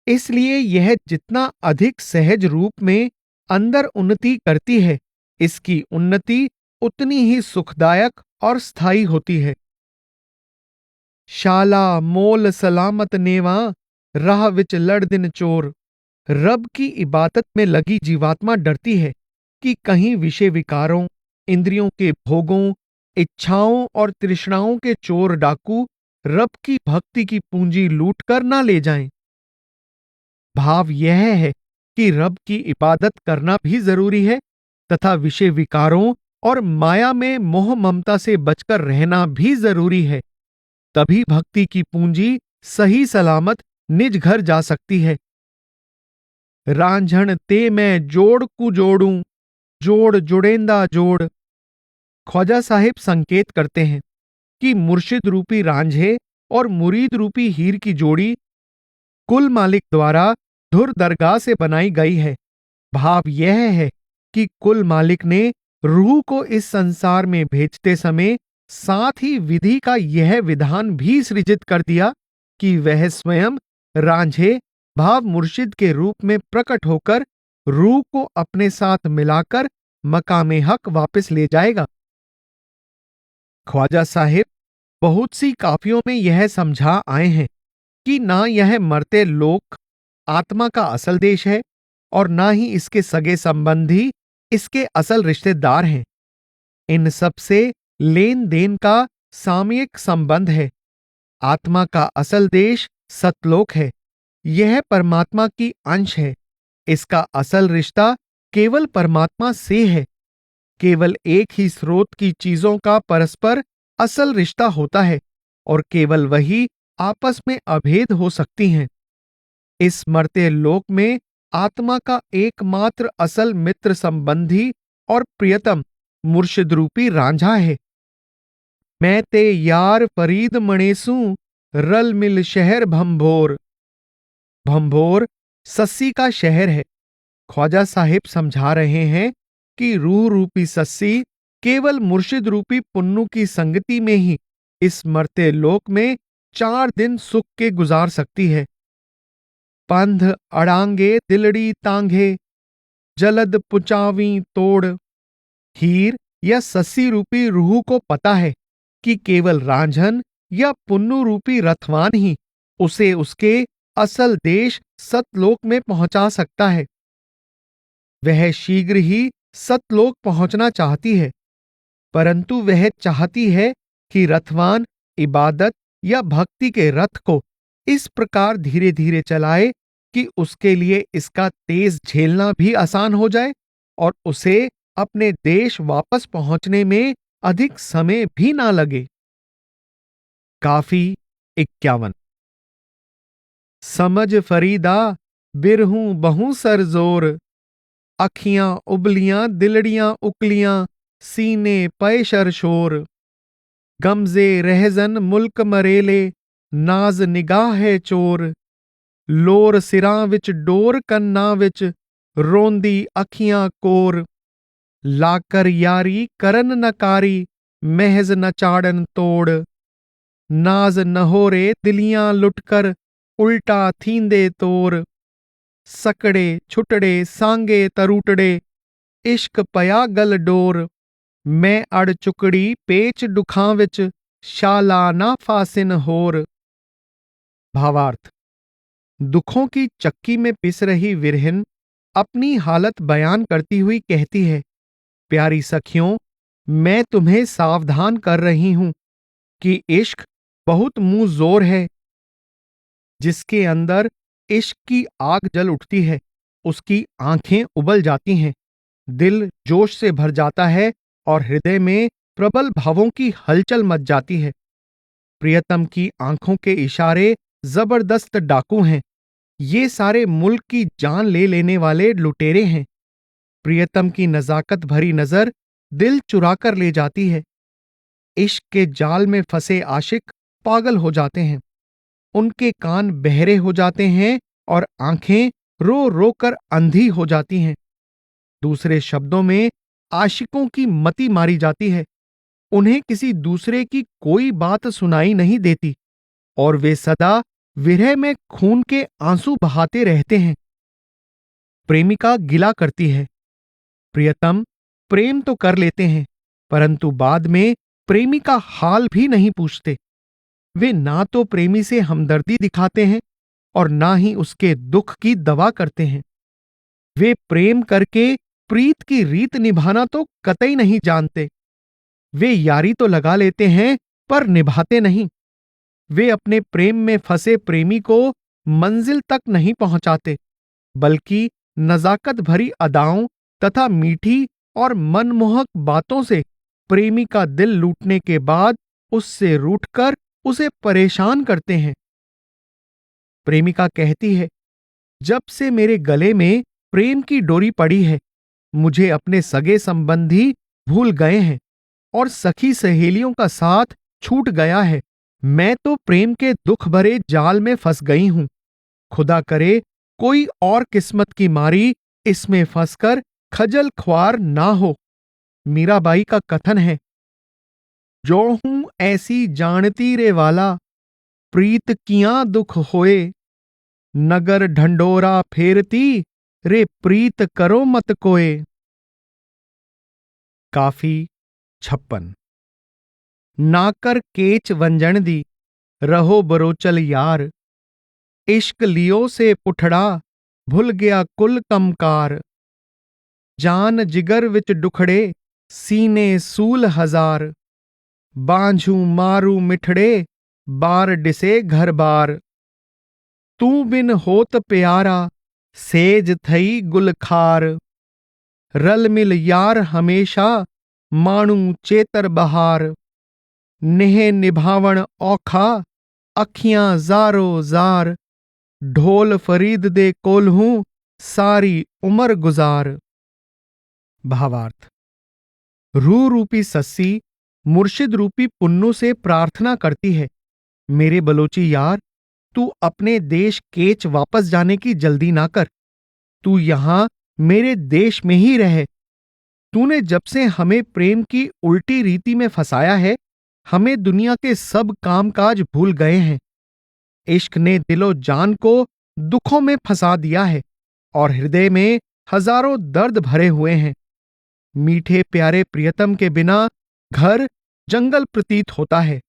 इसलिए यह जितना अधिक सहज रूप में अंदर उन्नति करती है, इसकी उन्नति उतनी ही सुखदायक और स्थायी होती है। शाला मोल सलामत नेवा राह विच लड़ दिन चोर। रब की इबादत में लगी जीवात्मा डरती है कि कहीं विषय विकारों, इंद्रियों के भोगों, इच्छाओं और तृष्णाओं के चोर डाकू रब की भक्ति की पूंजी लूटकर ना ले जाएं। भाव यह है कि रब की इबादत करना भी जरूरी है तथा विषय विकारों और माया में मोह ममता से बचकर रहना भी जरूरी है। तभी भक्ति की पूंजी सही सलामत निज घर जा सकती है। रांझण ते मैं जोड़ कु जोड़ूं, जोड़ जुड़ेंदा जोड़। ख्वाजा साहिब संकेत करते हैं कि मुर्शिद रूपी रांझे और मुरीद रूपी हीर की जोड़ी कुल मालिक द्वारा धुर दरगाह से बनाई गई है। भाव यह है कि कुल मालिक ने रूह को इस संसार में भेजते समय साथ ही विधि का यह विधान भी सृजित कर दिया कि वह स्वयं रांझे भाव मुर्शिद के रूप में प्रकट होकर रूह को अपने साथ मिलाकर मकामे हक वापस ले जाएगा। ख्वाजा साहिब बहुत सी काफियों में यह समझा आए हैं कि ना यह मरते लोक आत्मा का असल देश है और ना ही इसके सगे संबंधी इसके असल रिश्तेदार हैं। इन सब से लेन देन का सामयिक संबंध है। आत्मा का असल देश सतलोक है। यह परमात्मा की अंश है। इसका असल रिश्ता केवल परमात्मा से है। केवल एक ही स्रोत की चीजों का परस्पर असल रिश्ता होता है और केवल वही आपस में अभेद हो सकती हैं। इस मरते लोक में आत्मा का एकमात्र असल मित्र संबंधी और प्रियतम मुर्शिद रूपी रांझा है। मैं ते यार फरीद मणेसूं रल मिल शहर भंभोर। भंभोर सस्सी का शहर है। ख्वाजा साहिब समझा रहे हैं कि रूह रूपी सस्सी केवल मुर्शिद रूपी पुन्नू की संगति में ही इस मरते लोक में 4 दिन सुख के गुजार सकती है। पंध अड़ांगे दिलड़ी तांघे, जलद पुचावी तोड़। हीर या सस्सी रूपी रूह को पता है कि केवल रांझन या पुन्नू रूपी रथवान ही उसे उसके असल देश सतलोक में पहुंचा सकता है। वह शीघ्र ही सतलोक पहुंचना चाहती है, परंतु वह चाहती है कि रथवान इबादत या भक्ति के रथ को इस प्रकार धीरे धीरे चलाए कि उसके लिए इसका तेज झेलना भी आसान हो जाए और उसे अपने देश वापस पहुंचने में अधिक समय भी ना लगे। काफी 51। समझ फरीदा बिरहूं बहु सरजोर, अखियां उबलियां दिलड़ियां उकलियां, सीने पय शरशोर। गमजे रहजन मुल्क मरेले, नाज निगाह है चोर। लोर सिरां विच डोर कन्ना विच, रोंदी अखियां कोर। लाकर यारी करन नकारी, महज न चाड़न तोड़। नाज नहोरे दिलियां लुटकर, उल्टा थींदे तोर। सकड़े छुटड़े सांगे तरूटड़े, इश्क पया गल डोर। मैं अड़ चुकड़ी पेच डुखां विच, शाला ना फासिन होर। भावार्थ। दुखों की चक्की में पिस रही विरहिन अपनी हालत बयान करती हुई कहती है, प्यारी सखियों, मैं तुम्हें सावधान कर रही हूं कि इश्क बहुत मुंह जोर है। जिसके अंदर इश्क की आग जल उठती है, उसकी आंखें उबल जाती हैं, दिल जोश से भर जाता है और हृदय में प्रबल भावों की हलचल मच जाती है। प्रियतम की आंखों के इशारे जबरदस्त डाकू हैं। ये सारे मुल्क की जान ले लेने वाले लुटेरे हैं। प्रियतम की नजाकत भरी नजर दिल चुराकर ले जाती है। इश्क के जाल में फंसे आशिक पागल हो जाते हैं। उनके कान बहरे हो जाते हैं और आंखें रो रो कर अंधी हो जाती हैं। दूसरे शब्दों में आशिकों की मति मारी जाती है। उन्हें किसी दूसरे की कोई बात सुनाई नहीं देती और वे सदा विरह में खून के आंसू बहाते रहते हैं। प्रेमिका गिला करती है, प्रियतम प्रेम तो कर लेते हैं, परंतु बाद में प्रेमी का हाल भी नहीं पूछते। वे ना तो प्रेमी से हमदर्दी दिखाते हैं और ना ही उसके दुख की दवा करते हैं। वे प्रेम करके प्रीत की रीत निभाना तो कतई नहीं जानते। वे यारी तो लगा लेते हैं पर निभाते नहीं। वे अपने प्रेम में फंसे प्रेमी को मंजिल तक नहीं पहुंचाते, बल्कि नजाकत भरी अदाओं तथा मीठी और मनमोहक बातों से प्रेमी का दिल लूटने के बाद उससे रूठकर उसे परेशान करते हैं। प्रेमिका कहती है, जब से मेरे गले में प्रेम की डोरी पड़ी है, मुझे अपने सगे संबंधी भूल गए हैं और सखी सहेलियों का साथ छूट गया है। मैं तो प्रेम के दुख भरे जाल में फंस गई हूं। खुदा करे कोई और किस्मत की मारी इसमें फंसकर खजल ख्वार ना हो। मीराबाई का कथन है, जो हूं ऐसी जानती रे वाला, प्रीत किया दुख होए। नगर ढंडोरा फेरती, रे प्रीत करो मत कोए। काफी 56। नाकर केच वंजन दी, रहो बरोचल यार। इश्क लियो से पुठड़ा, भुल गया कुल कमकार। जान जिगर विच डुखड़े, सीने सूल हजार। बांझू मारू मिठड़े, बार डिसे घर बार। तू बिन होत प्यारा, सेज थई गुलखार। रल मिल यार हमेशा, माणू चेतर बहार। नेह निभावण औखा, अखियां जारो जार। ढोल फरीद दे कोल्हूं, सारी उमर गुजार। भावार्थ। रूह रूपी सस्सी मुर्शिद रूपी पुन्नू से प्रार्थना करती है, मेरे बलोची यार, तू अपने देश केच वापस जाने की जल्दी ना कर। तू यहां मेरे देश में ही रहे। तूने जब से हमें प्रेम की उल्टी रीति में फंसाया है, हमें दुनिया के सब कामकाज भूल गए हैं। इश्क ने दिलो जान को दुखों में फंसा दिया है और हृदय में हजारों दर्द भरे हुए हैं। मीठे प्यारे प्रियतम के बिना घर जंगल प्रतीत होता है।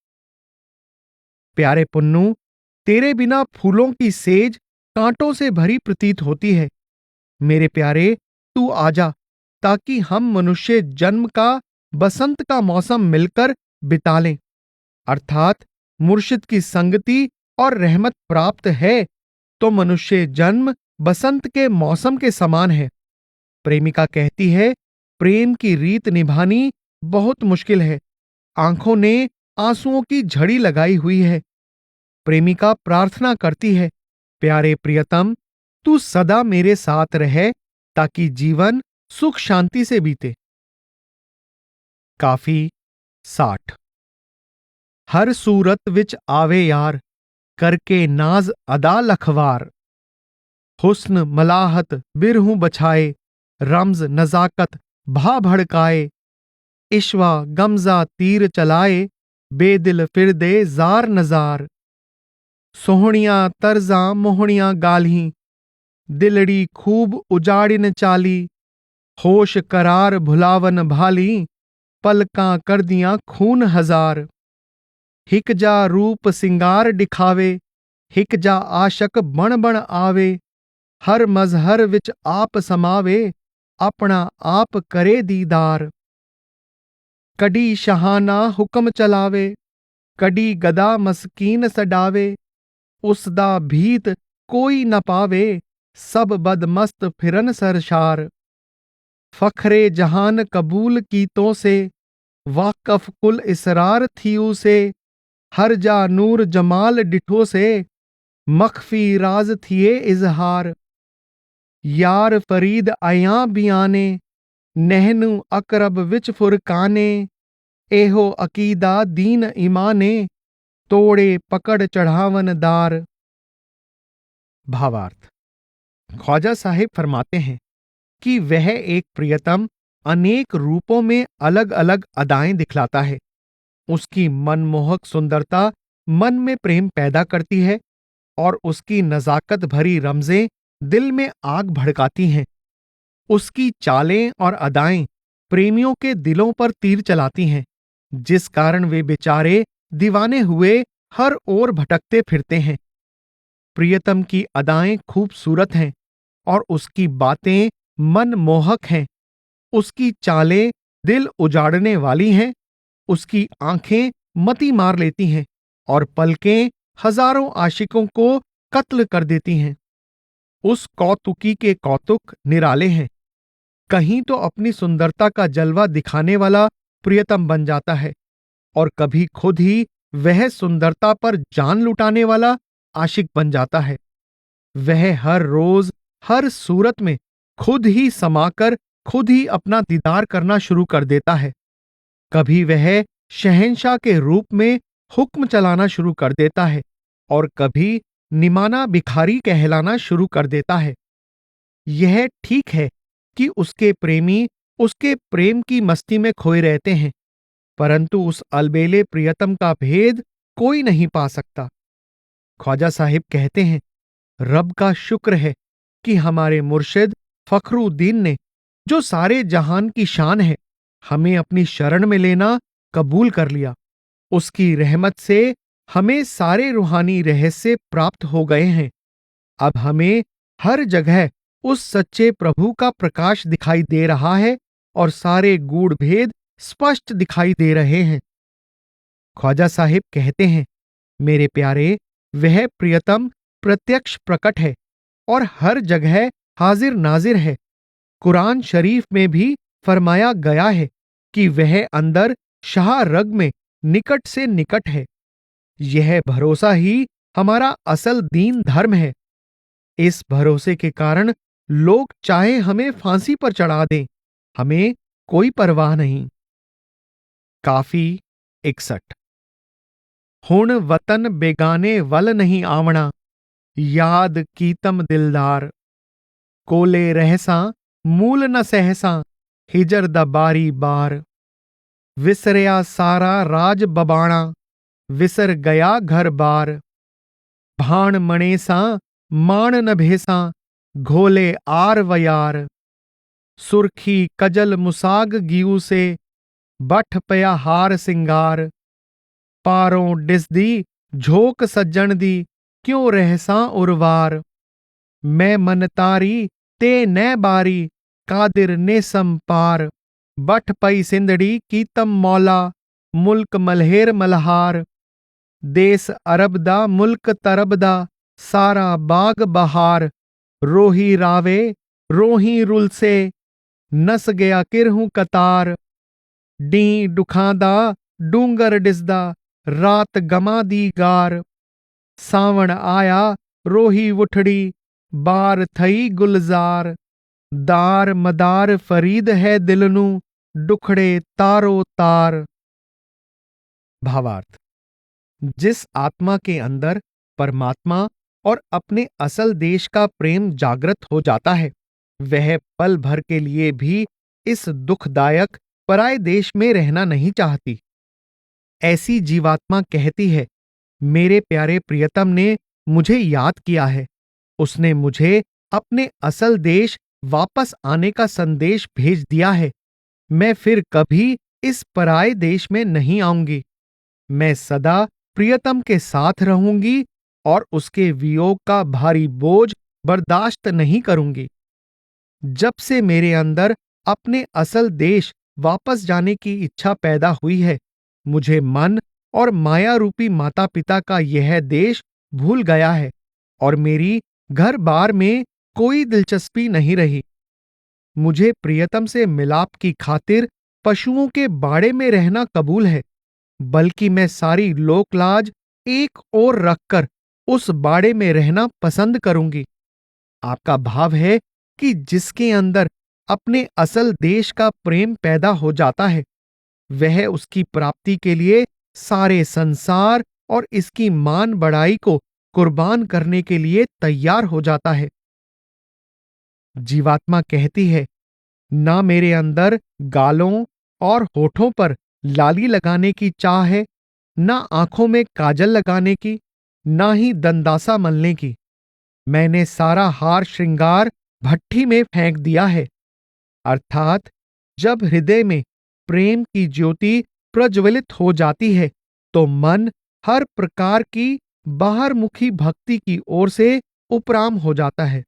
प्यारे पुन्नू, तेरे बिना फूलों की सेज कांटों से भरी प्रतीत होती है। मेरे प्यारे, तू आजा ताकि हम मनुष्य जन्म का बसंत का मौसम मिलकर बिता लें। अर्थात मुर्शिद की संगति और रहमत प्राप्त है तो मनुष्य जन्म बसंत के मौसम के समान है। प्रेमिका कहती है, प्रेम की रीत निभानी बहुत मुश्किल है। आंखों ने आंसुओं की झड़ी लगाई हुई है। प्रेमिका प्रार्थना करती है, प्यारे प्रियतम, तू सदा मेरे साथ रहे ताकि जीवन सुख शांति से बीते। काफी 60। हर सूरत विच आवे यार, करके नाज अदा लखवार। हुस्न मलाहत बिरहू बछाए, रम्ज नजाकत भा भड़काए। इश्वा गमजा तीर चलाए, बेदिल फिरदे जार नजार। सोहणियां तर्जा मोहणियां गाल्ही, दिलड़ी खूब उजाड़िन चाली। होश करार भुलावन भाली, पलकां कर दियां खून हजार। हिक जा रूप सिंगार दिखावे, हिक जा आशक बण बण आवे। हर मजहर विच आप समावे, अपना आप करे दीदार। कडी शहाना हुक्म चलावे, कडी गदा मस्कीन सडावे। उसदा भीत कोई न पावे, सब बदमस्त फिरन सरशार। फखरे जहान कबूल कीतों से, वाकफ कुल इसरार थियू से। हर जा नूर जमाल डिठो से, मख्फी राज थिए इजहार। यार फरीद अयां बियाने, नहनु अकरब विच फुरकाने। एहो अकीदा दीन ईमाने, तोड़े पकड़ चढ़ावन दार। भावार्थ। ख्वाजा साहिब फरमाते हैं कि वह एक प्रियतम अनेक रूपों में अलग अलग अदाएं दिखलाता है। उसकी मनमोहक सुंदरता मन में प्रेम पैदा करती है और उसकी नजाकत भरी रमजें दिल में आग भड़काती हैं। उसकी चालें और अदाएं प्रेमियों के दिलों पर तीर चलाती हैं, जिस कारण वे बेचारे दीवाने हुए हर ओर भटकते फिरते हैं। प्रियतम की अदाएं खूबसूरत हैं और उसकी बातें मनमोहक हैं। उसकी चालें दिल उजाड़ने वाली हैं। उसकी आंखें मति मार लेती हैं और पलकें हजारों आशिकों को कत्ल कर देती हैं। उस कौतुकी के कौतुक निराले हैं। कहीं तो अपनी सुंदरता का जलवा दिखाने वाला प्रियतम बन जाता है और कभी खुद ही वह सुंदरता पर जान लुटाने वाला आशिक बन जाता है। वह हर रोज हर सूरत में खुद ही समाकर खुद ही अपना दीदार करना शुरू कर देता है। कभी वह शहंशाह के रूप में हुक्म चलाना शुरू कर देता है और कभी निमाना भिखारी कहलाना शुरू कर देता है। यह ठीक है कि उसके प्रेमी उसके प्रेम की मस्ती में खोए रहते हैं, परंतु उस अलबेले प्रियतम का भेद कोई नहीं पा सकता। ख्वाजा साहिब कहते हैं, रब का शुक्र है कि हमारे मुर्शिद फखरुद्दीन ने, जो सारे जहान की शान है, हमें अपनी शरण में लेना कबूल कर लिया। उसकी रहमत से हमें सारे रूहानी रहस्य प्राप्त हो गए हैं। अब हमें हर जगह उस सच्चे प्रभु का प्रकाश दिखाई दे रहा है और सारे गूढ़ भेद स्पष्ट दिखाई दे रहे हैं। ख्वाजा साहिब कहते हैं, मेरे प्यारे, वह प्रियतम प्रत्यक्ष प्रकट है और हर जगह हाजिर नाजिर है। कुरान शरीफ में भी फरमाया गया है कि वह अंदर शाह रग में निकट से निकट है। यह भरोसा ही हमारा असल दीन धर्म है। इस भरोसे के कारण लोग चाहे हमें फांसी पर चढ़ा दें, हमें कोई परवाह नहीं। काफी 61। हुण वतन बेगाने वल नहीं आवणा, याद कीतम दिलदार। कोले रहसा मूल न सहसा, हिजर द बारी बार। विसरया सारा राज बबाणा, विसर गया घर बार। भाण मणेसा माण न भेसां घोले आर वयार। सुरखी कजल मुसाग गिऊ से बठ पया हार सिंगार। पारों डिसदी झोक सज्जण दी क्यों रहसां उरवार। मैं मन तारी ते नै बारी कादिर ने संपार। बठ पई सिंधड़ी कीतम मौला मुल्क मल्हेर मल्हार। देस अरब दा मुल्क तरब दा सारा बाग बहार। रोही रावे रोही रुलसे नस गया किरहूं कतार। डी डुखांदा डूंगर डिसदा रात गमा दी गार। सावण आया रोही उठड़ी बार थई गुलजार। दार मदार फरीद है दिलनू डुखड़े तारो तार। भावार्थ, जिस आत्मा के अंदर परमात्मा और अपने असल देश का प्रेम जागृत हो जाता है, वह पल भर के लिए भी इस दुखदायक पराये देश में रहना नहीं चाहती। ऐसी जीवात्मा कहती है, मेरे प्यारे प्रियतम ने मुझे याद किया है। उसने मुझे अपने असल देश वापस आने का संदेश भेज दिया है। मैं फिर कभी इस पराये देश में नहीं आऊंगी। मैं सदा प्रियतम के साथ रहूंगी और उसके वियोग का भारी बोझ बर्दाश्त नहीं करूंगी। जब से मेरे अंदर अपने असल देश वापस जाने की इच्छा पैदा हुई है, मुझे मन और माया रूपी माता पिता का यह देश भूल गया है और मेरी घर बार में कोई दिलचस्पी नहीं रही। मुझे प्रियतम से मिलाप की खातिर पशुओं के बाड़े में रहना कबूल है, बल्कि मैं सारी लोकलाज एक ओर रखकर उस बाड़े में रहना पसंद करूंगी। आपका भाव है कि जिसके अंदर अपने असल देश का प्रेम पैदा हो जाता है, वह उसकी प्राप्ति के लिए सारे संसार और इसकी मान बढ़ाई को कुर्बान करने के लिए तैयार हो जाता है। जीवात्मा कहती है, ना मेरे अंदर गालों और होठों पर लाली लगाने की चाह है, ना आंखों में काजल लगाने की, ना ही दंदासा मलने की। मैंने सारा हार श्रृंगार भट्ठी में फेंक दिया है। अर्थात जब हृदय में प्रेम की ज्योति प्रज्वलित हो जाती है, तो मन हर प्रकार की बाहरमुखी भक्ति की ओर से उपराम हो जाता है।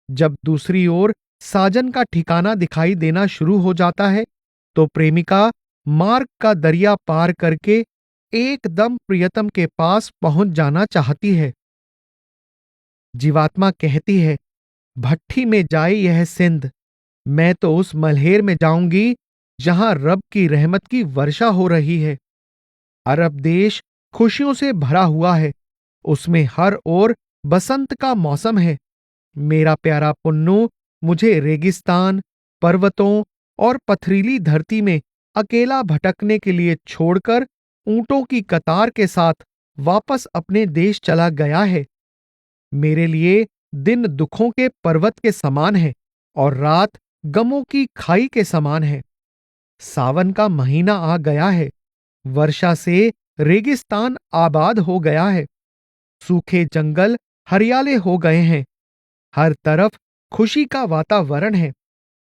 जब दूसरी ओर साजन का ठिकाना दिखाई देना शुरू हो जाता है, तो प्रेमिका मार्ग का दरिया पार करके एकदम प्रियतम के पास पहुंच जाना चाहती है। जीवात्मा कहती है, भट्ठी में जाए यह सिंध, मैं तो उस मल्हेर में जाऊंगी जहां रब की रहमत की वर्षा हो रही है। अरब देश खुशियों से भरा हुआ है, उसमें हर ओर बसंत का मौसम है। मेरा प्यारा पुन्नू मुझे रेगिस्तान, पर्वतों और पथरीली धरती में अकेला भटकने के लिए छोड़कर ऊंटों की कतार के साथ वापस अपने देश चला गया है। मेरे लिए दिन दुखों के पर्वत के समान है और रात गमों की खाई के समान है। सावन का महीना आ गया है, वर्षा से रेगिस्तान आबाद हो गया है, सूखे जंगल हरियाले हो गए हैं, हर तरफ खुशी का वातावरण है।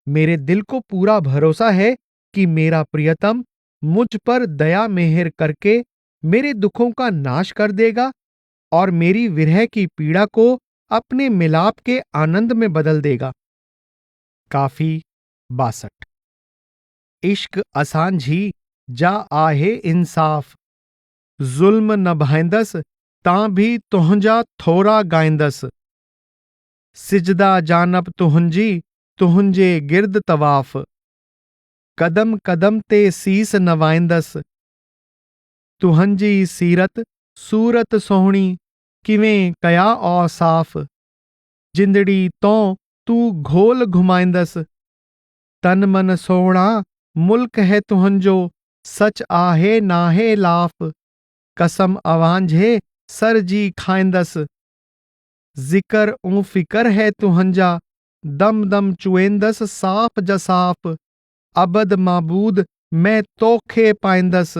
मेरे दिल को पूरा भरोसा है कि मेरा प्रियतम मुझ पर दया मेहर करके मेरे दुखों का नाश कर देगा और मेरी विरह की पीड़ा को अपने मिलाप के आनंद में बदल देगा। काफी 62। इश्क आसान झी जा आहे इंसाफ, जुल्म न भाइंदस तां भी तुहंजा थोरा गाइंदस। सिजदा जानब तुहंजी तुहंजे गिर्द तवाफ, कदम कदम ते सीस नवाइंदस। तुहंजी सीरत सूरत सोहणी किवें कया औसाफ, जिंदड़ी तो तू घोल घुमाइंदस। तन मन सोहणा मुल्क है तुहंजो सच आहे नाहे लाफ, कसम अवांझे सर जी खाइंदस। जिकर ऊं फिकर है तुहंजा दम दम चुएंदस साफ जसाफ, अबद माबूद मैं तोखे पाइंदस।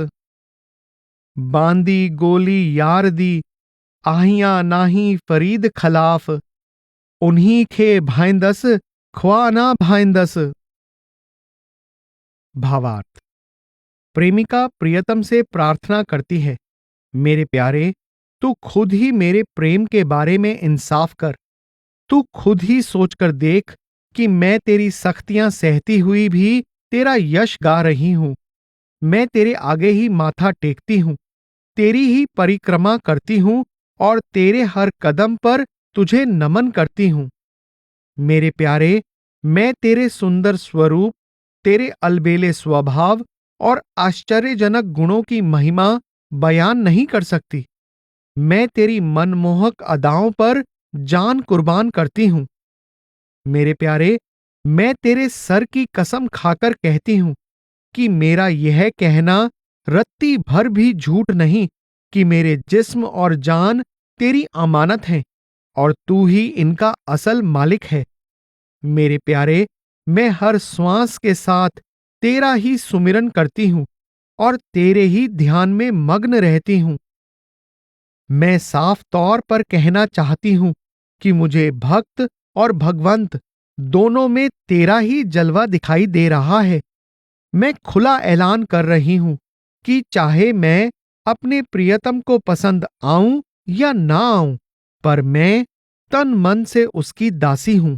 बांदी गोली यार दी आहियां नाही फरीद खलाफ, उन्हीं खे भाईंदस ख्वा ना भाईंदस। भावार्थ। प्रेमिका प्रियतम से प्रार्थना करती है, मेरे प्यारे, तू खुद ही मेरे प्रेम के बारे में इंसाफ कर। तू खुद ही सोचकर देख कि मैं तेरी सख्तियां सहती हुई भी तेरा यश गा रही हूं। मैं तेरे आगे ही माथा टेकती हूं, तेरी ही परिक्रमा करती हूं और तेरे हर कदम पर तुझे नमन करती हूं। मेरे प्यारे, मैं तेरे सुंदर स्वरूप, तेरे अलबेले स्वभाव और आश्चर्यजनक गुणों की महिमा बयान नहीं कर सकती। मैं तेरी मनमोहक अदाओं पर जान कुर्बान करती हूं। मेरे प्यारे, मैं तेरे सर की कसम खाकर कहती हूं कि मेरा यह कहना रत्ती भर भी झूठ नहीं कि मेरे जिस्म और जान तेरी अमानत हैं और तू ही इनका असल मालिक है। मेरे प्यारे, मैं हर श्वास के साथ तेरा ही सुमिरन करती हूं और तेरे ही ध्यान में मग्न रहती हूं। मैं साफ तौर पर कहना चाहती हूं कि मुझे भक्त और भगवंत दोनों में तेरा ही जलवा दिखाई दे रहा है। मैं खुला ऐलान कर रही हूं कि चाहे मैं अपने प्रियतम को पसंद आऊं या ना आऊं, पर मैं तन मन से उसकी दासी हूं।